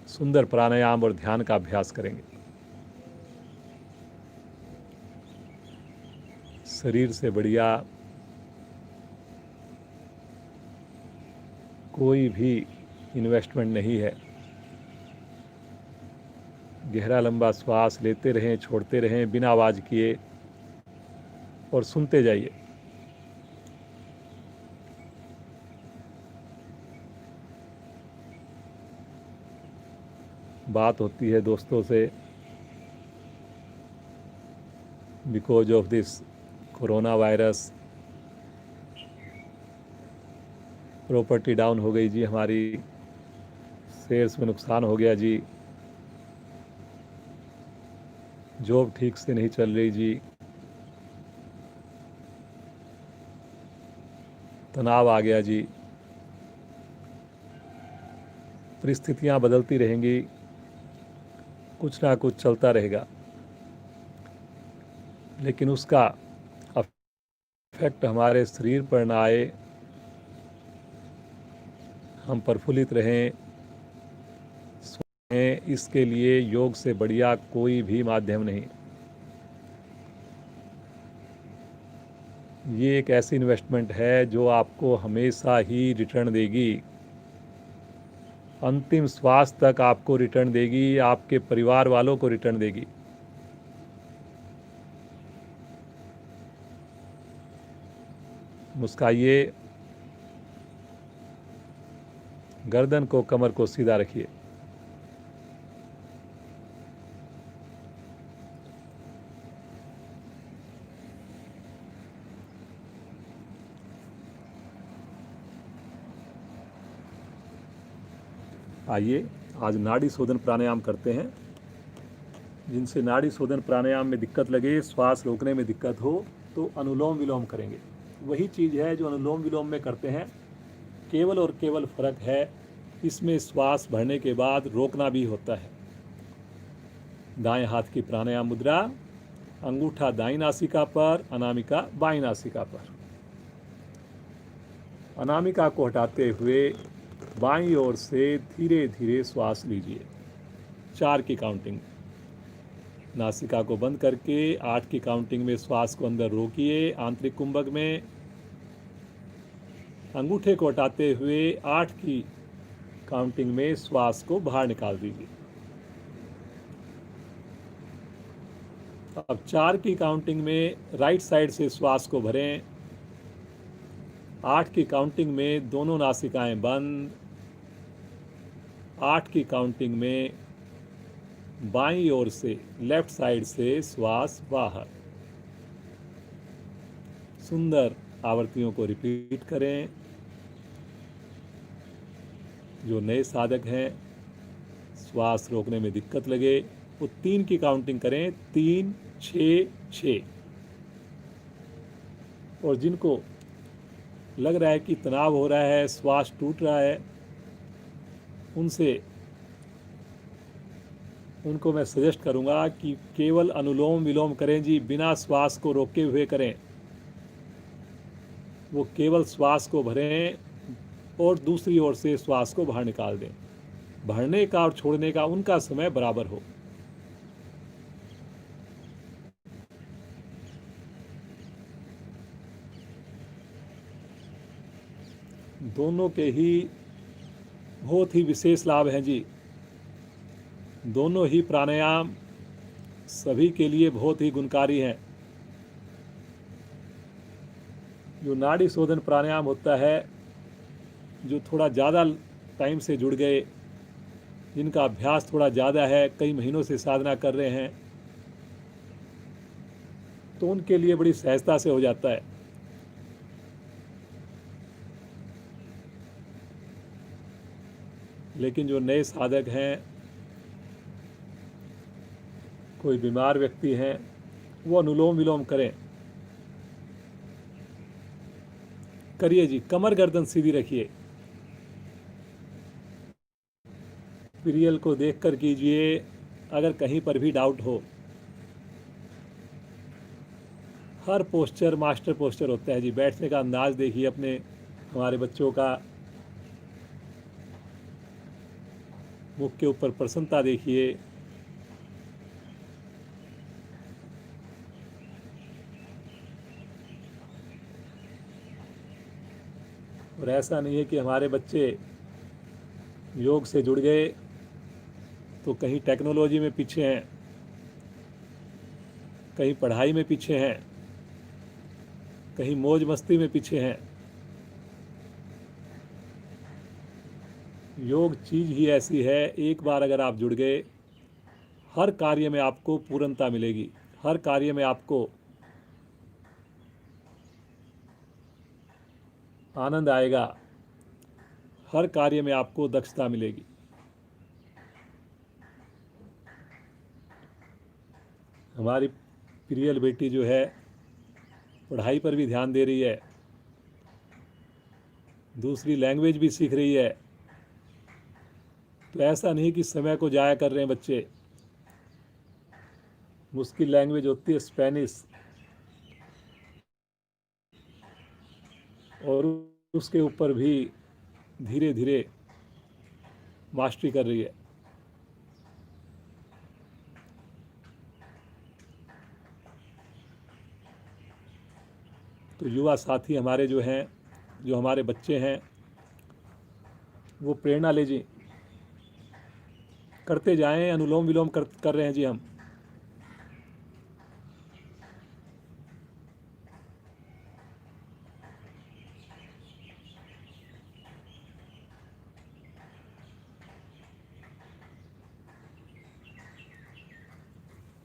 सुंदर प्राणायाम और ध्यान का अभ्यास करेंगे। शरीर से बढ़िया कोई भी इन्वेस्टमेंट नहीं है। गहरा लंबा श्वास लेते रहें, छोड़ते रहें बिना आवाज़ किए और सुनते जाइए। बात होती है दोस्तों से, because of this corona virus property down हो गई जी, हमारी शेयर्स में नुकसान हो गया जी, जॉब ठीक से नहीं चल रही जी, तनाव आ गया जी। परिस्थितियां बदलती रहेंगी, कुछ ना कुछ चलता रहेगा, लेकिन उसका इफेक्ट हमारे शरीर पर ना आए, हम प्रफुल्लित रहें, सोएं, इसके लिए योग से बढ़िया कोई भी माध्यम नहीं। ये एक ऐसी इन्वेस्टमेंट है जो आपको हमेशा ही रिटर्न देगी, अंतिम श्वास तक आपको रिटर्न देगी, आपके परिवार वालों को रिटर्न देगी। मुस्काइए, गर्दन को, कमर को सीधा रखिए। आइए, आज नाड़ी शोधन प्राणायाम करते हैं। जिनसे नाड़ी शोधन प्राणायाम में दिक्कत लगे, श्वास रोकने में दिक्कत हो, तो अनुलोम विलोम करेंगे। वही चीज़ है जो अनुलोम विलोम में करते हैं, केवल और केवल फ़र्क है इसमें श्वास भरने के बाद रोकना भी होता है। दाएं हाथ की प्राणायाम मुद्रा, अंगूठा दाईं नासिका पर, अनामिका बाईं नासिका पर। अनामिका को हटाते हुए बाईं ओर से धीरे धीरे श्वास लीजिए, 4 की काउंटिंग। नासिका को बंद करके 8 की काउंटिंग में श्वास को अंदर रोकिए आंतरिक कुंभक में। अंगूठे को हटाते हुए 8 की काउंटिंग में श्वास को बाहर निकाल दीजिए। अब 4 की काउंटिंग में राइट साइड से श्वास को भरें। 8 की काउंटिंग में दोनों नासिकाएं बंद। 8 की काउंटिंग में बाईं ओर से लेफ्ट साइड से श्वास बाहर। सुंदर आवृत्तियों को रिपीट करें। जो नए साधक हैं, श्वास रोकने में दिक्कत लगे, वो 3 की काउंटिंग करें, 3 6 6। और जिनको लग रहा है कि तनाव हो रहा है, श्वास टूट रहा है, उनको मैं सजेस्ट करूंगा कि केवल अनुलोम विलोम करें जी, बिना श्वास को रोके हुए करें। वो केवल श्वास को भरें और दूसरी ओर से श्वास को बाहर निकाल दें। भरने का और छोड़ने का उनका समय बराबर हो। दोनों के ही बहुत ही विशेष लाभ हैं जी। दोनों ही प्राणायाम सभी के लिए बहुत ही गुणकारी हैं। जो नाड़ी शोधन प्राणायाम होता है, जो थोड़ा ज़्यादा टाइम से जुड़ गए, जिनका अभ्यास थोड़ा ज़्यादा है, कई महीनों से साधना कर रहे हैं, तो उनके लिए बड़ी सहजता से हो जाता है। लेकिन जो नए साधक हैं, कोई बीमार व्यक्ति हैं, वो अनुलोम विलोम करें। करिए जी, कमर गर्दन सीधी रखिए। पीरियल को देखकर कीजिए, अगर कहीं पर भी डाउट हो। हर पोस्चर मास्टर पोस्चर होता है जी। बैठने का अंदाज देखिए अपने, हमारे बच्चों का मुख के ऊपर प्रसन्नता देखिए। और ऐसा नहीं है कि हमारे बच्चे योग से जुड़ गए तो कहीं टेक्नोलॉजी में पीछे हैं, कहीं पढ़ाई में पीछे हैं, कहीं मौज मस्ती में पीछे हैं। योग चीज़ ही ऐसी है, एक बार अगर आप जुड़ गए, हर कार्य में आपको पूर्णता मिलेगी, हर कार्य में आपको आनंद आएगा, हर कार्य में आपको दक्षता मिलेगी। हमारी प्रियल बेटी जो है, पढ़ाई पर भी ध्यान दे रही है, दूसरी लैंग्वेज भी सीख रही है। तो ऐसा नहीं कि समय को जाया कर रहे हैं बच्चे। मुश्किल लैंग्वेज होती है स्पेनिश, और उसके ऊपर भी धीरे धीरे मास्टरी कर रही है। तो युवा साथी हमारे जो हैं, जो हमारे बच्चे हैं, वो प्रेरणा ले जी, करते जाएं। अनुलोम विलोम कर रहे हैं जी हम।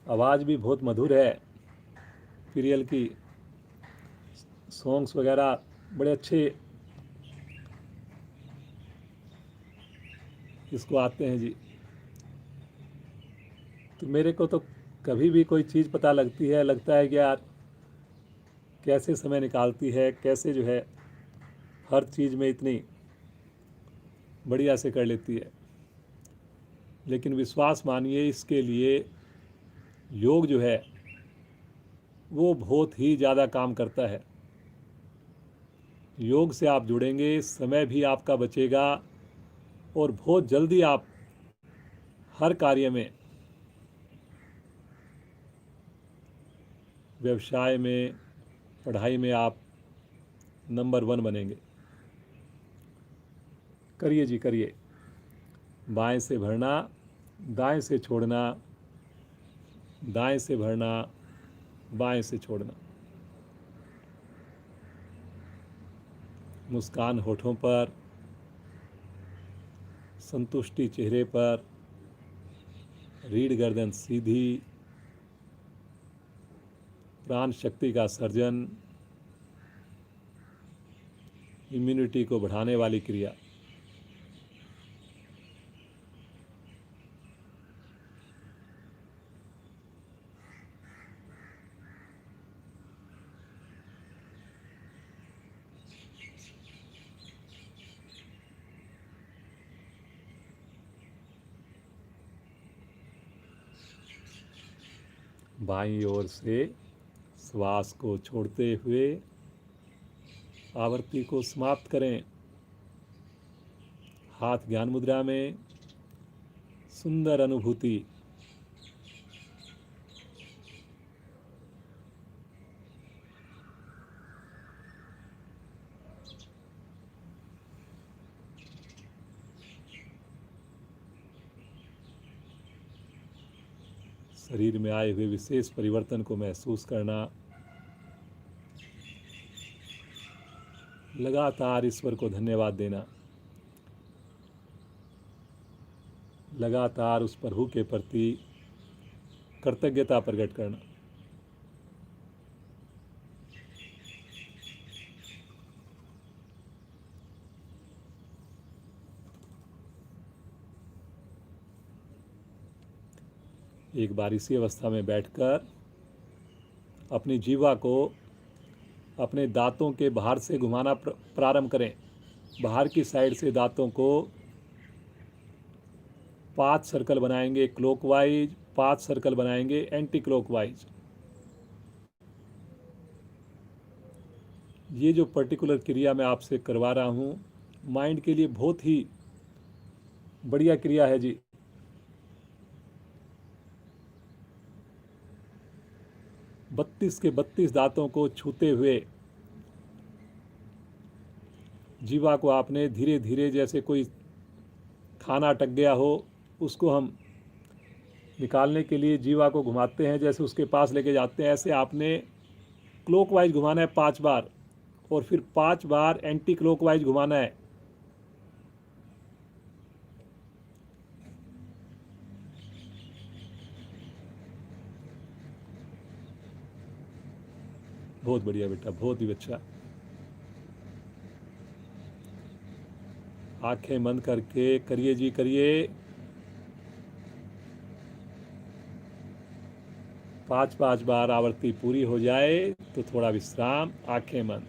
आवाज़ भी बहुत मधुर है प्रियल की। सॉन्ग्स वगैरह बड़े अच्छे इसको आते हैं जी। तो मेरे को तो कभी भी कोई चीज़ पता लगती है, लगता है कि यार कैसे समय निकालती है, कैसे जो है हर चीज़ में इतनी बढ़िया से कर लेती है। लेकिन विश्वास मानिए, इसके लिए योग जो है वो बहुत ही ज़्यादा काम करता है। योग से आप जुड़ेंगे, समय भी आपका बचेगा और बहुत जल्दी आप हर कार्य में, व्यवसाय में, पढ़ाई में आप नंबर 1 बनेंगे। करिए जी करिए। बाएं से भरना, दाएं से छोड़ना, दाएं से भरना, बाएं से छोड़ना। मुस्कान होठों पर, संतुष्टि चेहरे पर, रीढ़ गर्दन सीधी, प्राण शक्ति का सर्जन, इम्यूनिटी को बढ़ाने वाली क्रिया। बाईं ओर से श्वास को छोड़ते हुए आवृत्ति को समाप्त करें। हाथ ज्ञान मुद्रा में, सुंदर अनुभूति। शरीर में आए हुए विशेष परिवर्तन को महसूस करना। लगातार ईश्वर को धन्यवाद देना। लगातार उस प्रभु के प्रति कृतज्ञता प्रकट करना। एक बार इसी अवस्था में बैठकर अपनी जीवा को अपने दांतों के बाहर से घुमाना प्रारंभ करें। बाहर की साइड से दांतों को 5 सर्कल बनाएंगे क्लॉकवाइज, 5 सर्कल बनाएंगे एंटी क्लॉकवाइज। ये जो पर्टिकुलर क्रिया मैं आपसे करवा रहा हूँ, माइंड के लिए बहुत ही बढ़िया क्रिया है जी। बत्तीस के 32 दांतों को छूते हुए जीवा को आपने धीरे धीरे, जैसे कोई खाना अटक गया हो, उसको हम निकालने के लिए जीवा को घुमाते हैं, जैसे उसके पास लेके जाते हैं, ऐसे आपने क्लॉकवाइज घुमाना है 5 बार और फिर 5 बार एंटी क्लॉकवाइज घुमाना है। बहुत बढ़िया बेटा, बहुत ही अच्छा। आंखें बंद करके करिए जी करिए। 5-5 बार आवृत्ति पूरी हो जाए तो थोड़ा विश्राम, आंखें बंद।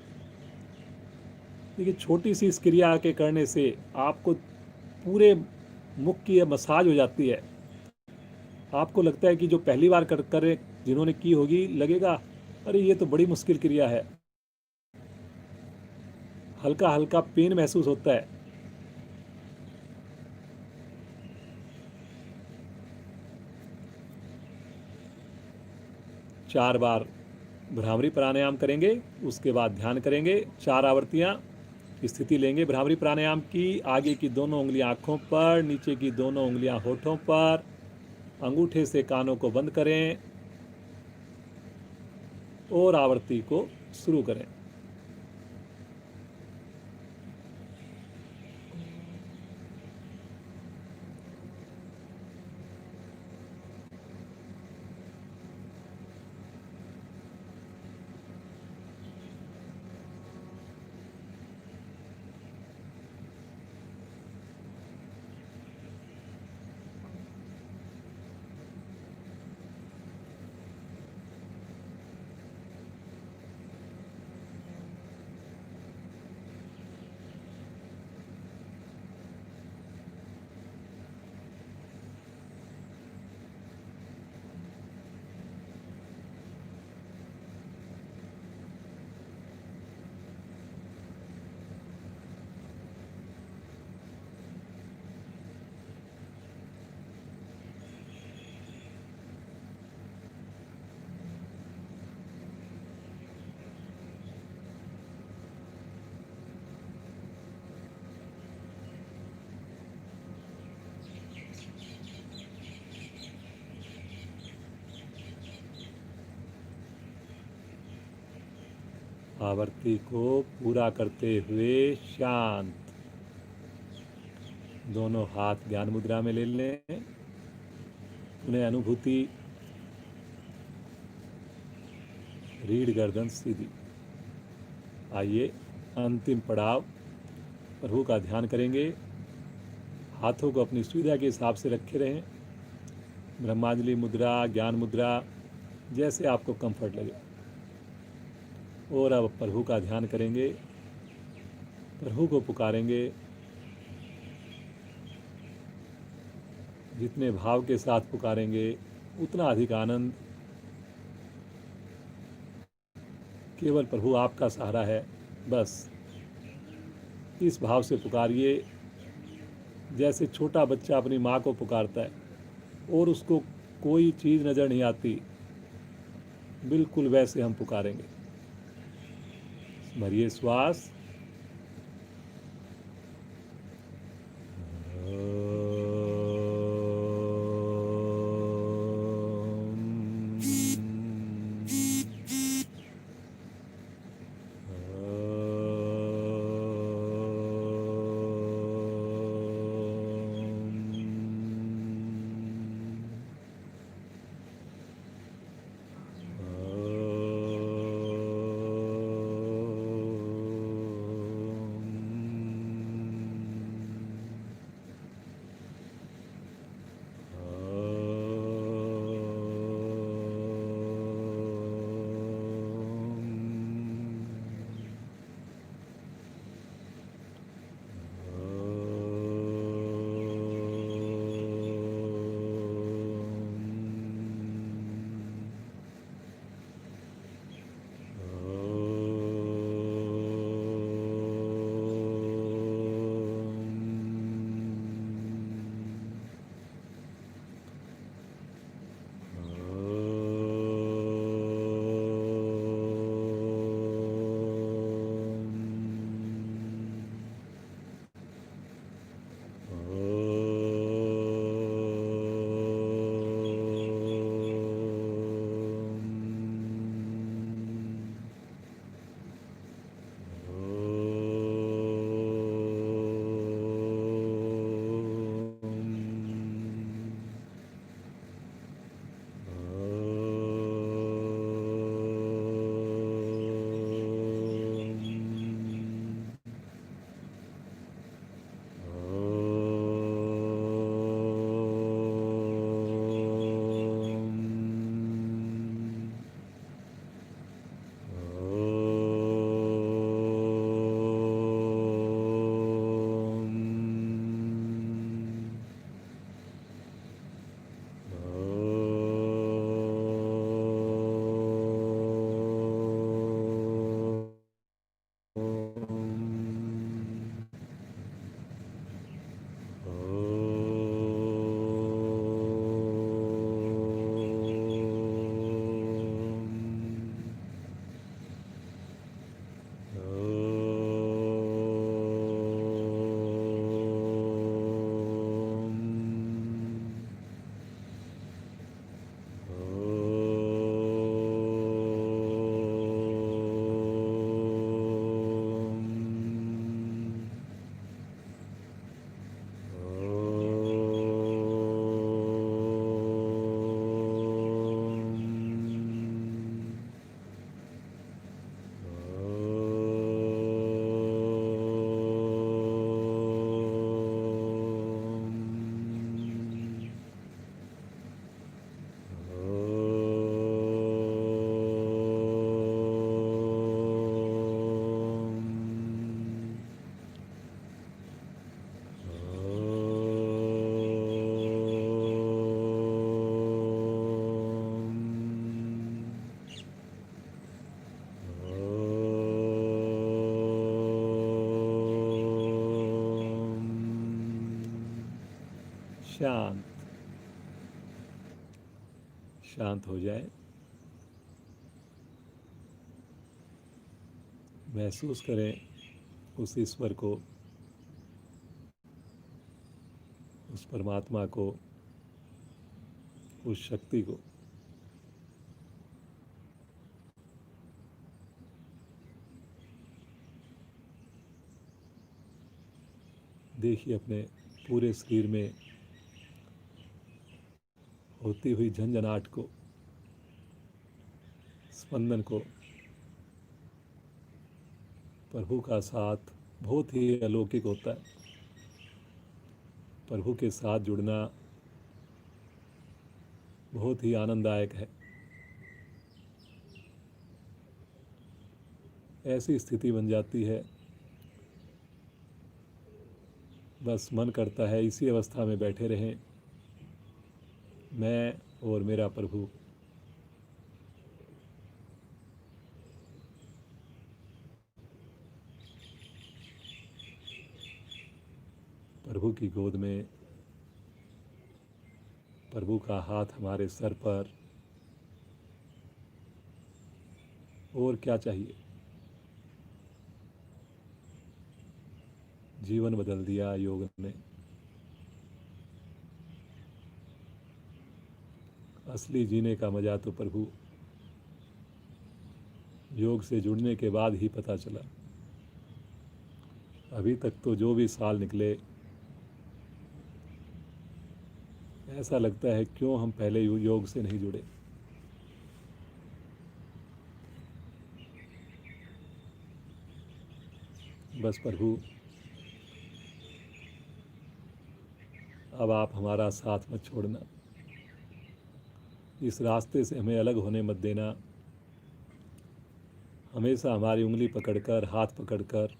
देखिए, छोटी सी इस क्रिया के करने से आपको पूरे मुख की मसाज हो जाती है। आपको लगता है कि जो पहली बार कर जिन्होंने की होगी, लगेगा अरे ये तो बड़ी मुश्किल क्रिया है। हल्का हल्का पेन महसूस होता है। चार बार भ्रामरी प्राणायाम करेंगे, उसके बाद ध्यान करेंगे। 4 आवृत्तियां स्थिति लेंगे भ्रामरी प्राणायाम की। आगे की दोनों उंगलियां आंखों पर, नीचे की दोनों उंगलियां होठों पर। अंगूठे से कानों को बंद करें और आवृत्ति को शुरू करें। आवर्ती को पूरा करते हुए शांत। दोनों हाथ ज्ञान मुद्रा में ले लें। उन्हें अनुभूति, रीढ़ गर्दन सीधी। आइए अंतिम पड़ाव, प्रभु का ध्यान करेंगे। हाथों को अपनी सुविधा के हिसाब से रखे रहें। ब्रह्मांजलि मुद्रा, ज्ञान मुद्रा, जैसे आपको कंफर्ट लगे। और अब प्रभु का ध्यान करेंगे, प्रभु को पुकारेंगे। जितने भाव के साथ पुकारेंगे उतना अधिक आनंद। केवल प्रभु आपका सहारा है, बस इस भाव से पुकारिए जैसे छोटा बच्चा अपनी माँ को पुकारता है और उसको कोई चीज़ नज़र नहीं आती, बिल्कुल वैसे हम पुकारेंगे। स्मरिए श्वास। शांत शांत हो जाए। महसूस करें उस ईश्वर को, उस परमात्मा को, उस शक्ति को। देखिए अपने पूरे शरीर में होती हुई झंझनाहट को, स्पंदन को। प्रभु का साथ बहुत ही अलौकिक होता है। प्रभु के साथ जुड़ना बहुत ही आनंददायक है। ऐसी स्थिति बन जाती है, बस मन करता है इसी अवस्था में बैठे रहें, मैं और मेरा प्रभु। प्रभु की गोद में, प्रभु का हाथ हमारे सर पर, और क्या चाहिए। जीवन बदल दिया योग ने। असली जीने का मजा तो प्रभु योग से जुड़ने के बाद ही पता चला। अभी तक तो जो भी साल निकले, ऐसा लगता है क्यों हम पहले योग से नहीं जुड़े। बस प्रभु, अब आप हमारा साथ मत छोड़ना, इस रास्ते से हमें अलग होने मत देना। हमेशा हमारी उंगली पकड़कर, हाथ पकड़कर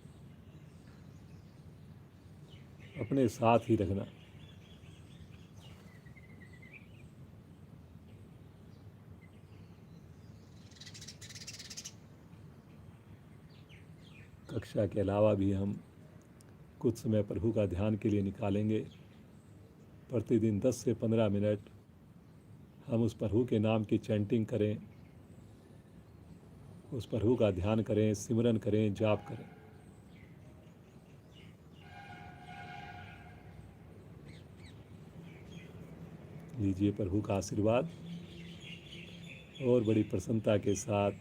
अपने साथ ही रखना। कक्षा के अलावा भी हम कुछ समय प्रभु का ध्यान के लिए निकालेंगे। प्रतिदिन 10 से 15 मिनट हम उस प्रभु के नाम की चैंटिंग करें, उस प्रभु का ध्यान करें, सिमरन करें, जाप करें। लीजिए प्रभु का आशीर्वाद, और बड़ी प्रसन्नता के साथ,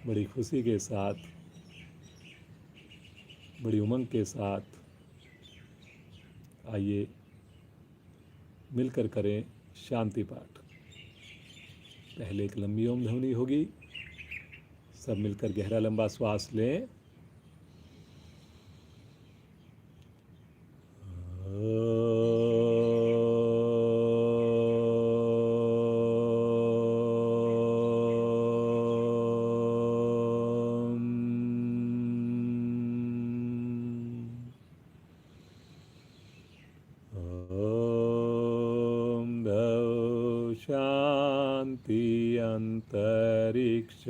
बड़ी खुशी के साथ, बड़ी उमंग के साथ आइए मिलकर करें शांति पाठ। पहले एक लंबी ओम ध्वनि होगी, सब मिलकर गहरा लंबा श्वास लें। शांति अंतरिक्षं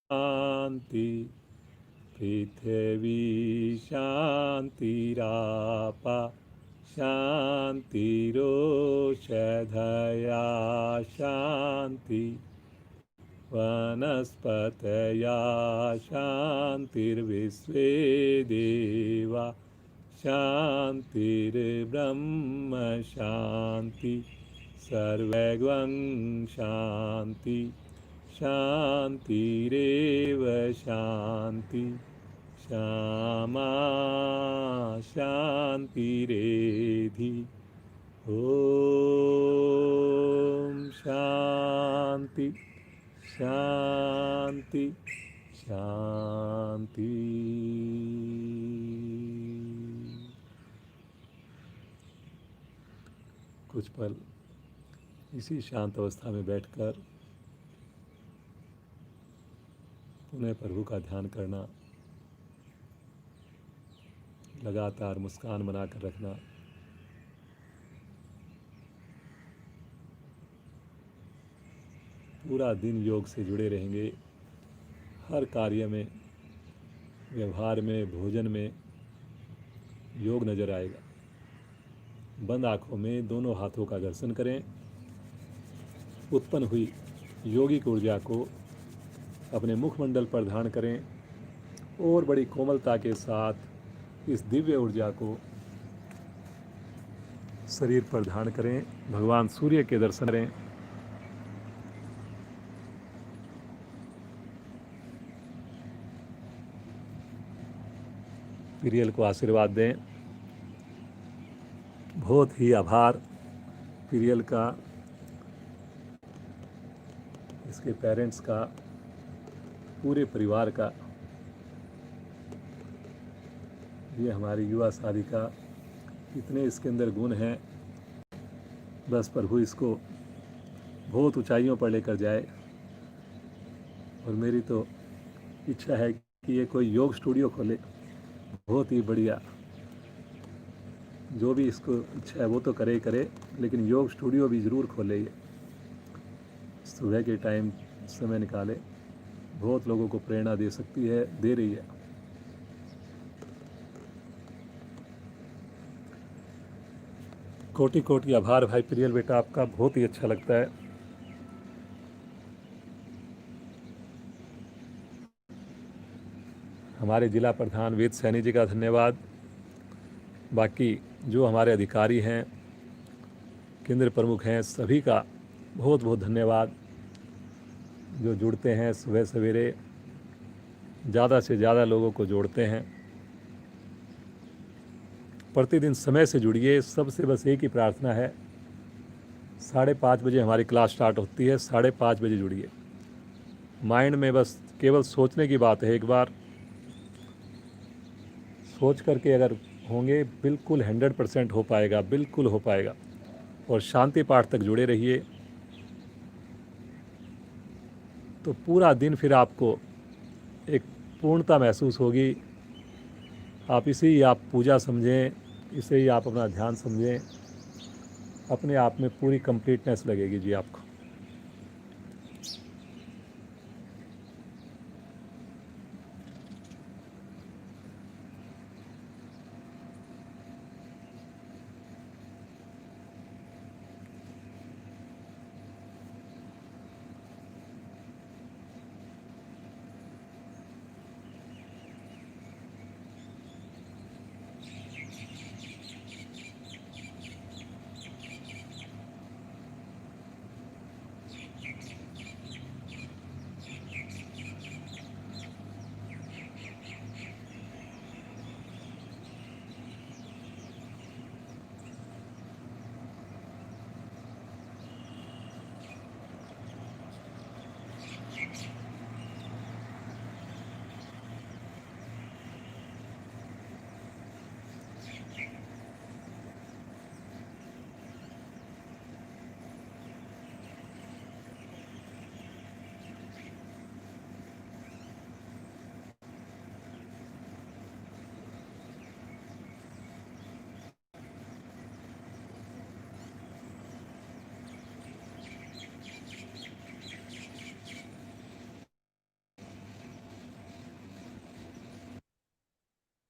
शांति, पृथ्वी शांतिरापा शांतिरोषधया शांति, वनस्पतया शांतिर्विश्वे देवा शांतिर्ब्रह्म शांति, सर्वगं शांति शांतिरेव शांति, श्यामा शांतिरेधि। ओम शांति शांति शांति। कुछ पल इसी शांत अवस्था में बैठकर पुनः प्रभु का ध्यान करना, लगातार मुस्कान बनाकर रखना। पूरा दिन योग से जुड़े रहेंगे, हर कार्य में, व्यवहार में, भोजन में योग नज़र आएगा। बंद आँखों में दोनों हाथों का दर्शन करें। उत्पन्न हुई योगिक ऊर्जा को अपने मुखमंडल पर धारण करें और बड़ी कोमलता के साथ इस दिव्य ऊर्जा को शरीर पर धारण करें। भगवान सूर्य के दर्शन करें। पीरियल को आशीर्वाद दें। बहुत ही आभार पीरियल का, इसके पेरेंट्स का, पूरे परिवार का। ये हमारी युवा साधिका, इतने इसके अंदर गुण हैं, बस प्रभु इसको बहुत ऊंचाइयों पर लेकर जाए। और मेरी तो इच्छा है कि ये कोई योग स्टूडियो खोले, बहुत ही बढ़िया। जो भी इसको इच्छा है वो तो करे ही करे, लेकिन योग स्टूडियो भी ज़रूर खोले। ये सुबह के टाइम समय निकाले, बहुत लोगों को प्रेरणा दे सकती है, दे रही है। कोटि कोटि आभार भाई प्रियल बेटा, आपका बहुत ही अच्छा लगता है। हमारे जिला प्रधान वेद सैनी जी का धन्यवाद। बाकी जो हमारे अधिकारी हैं, केंद्र प्रमुख हैं, सभी का बहुत बहुत धन्यवाद, जो जुड़ते हैं सुबह सवेरे, ज़्यादा से ज़्यादा लोगों को जोड़ते हैं। प्रतिदिन समय से जुड़िए, सबसे बस एक ही प्रार्थना है। 5:30 बजे हमारी क्लास स्टार्ट होती है, 5:30 बजे जुड़िए। माइंड में बस केवल सोचने की बात है, एक बार सोच करके अगर होंगे बिल्कुल 100% हो पाएगा, बिल्कुल हो पाएगा। और शांति पाठ तक जुड़े रहिए, तो पूरा दिन फिर आपको एक पूर्णता महसूस होगी। आप इसे ही आप पूजा समझें, इसे ही आप अपना ध्यान समझें, अपने आप में पूरी कंप्लीटनेस लगेगी जी आपको।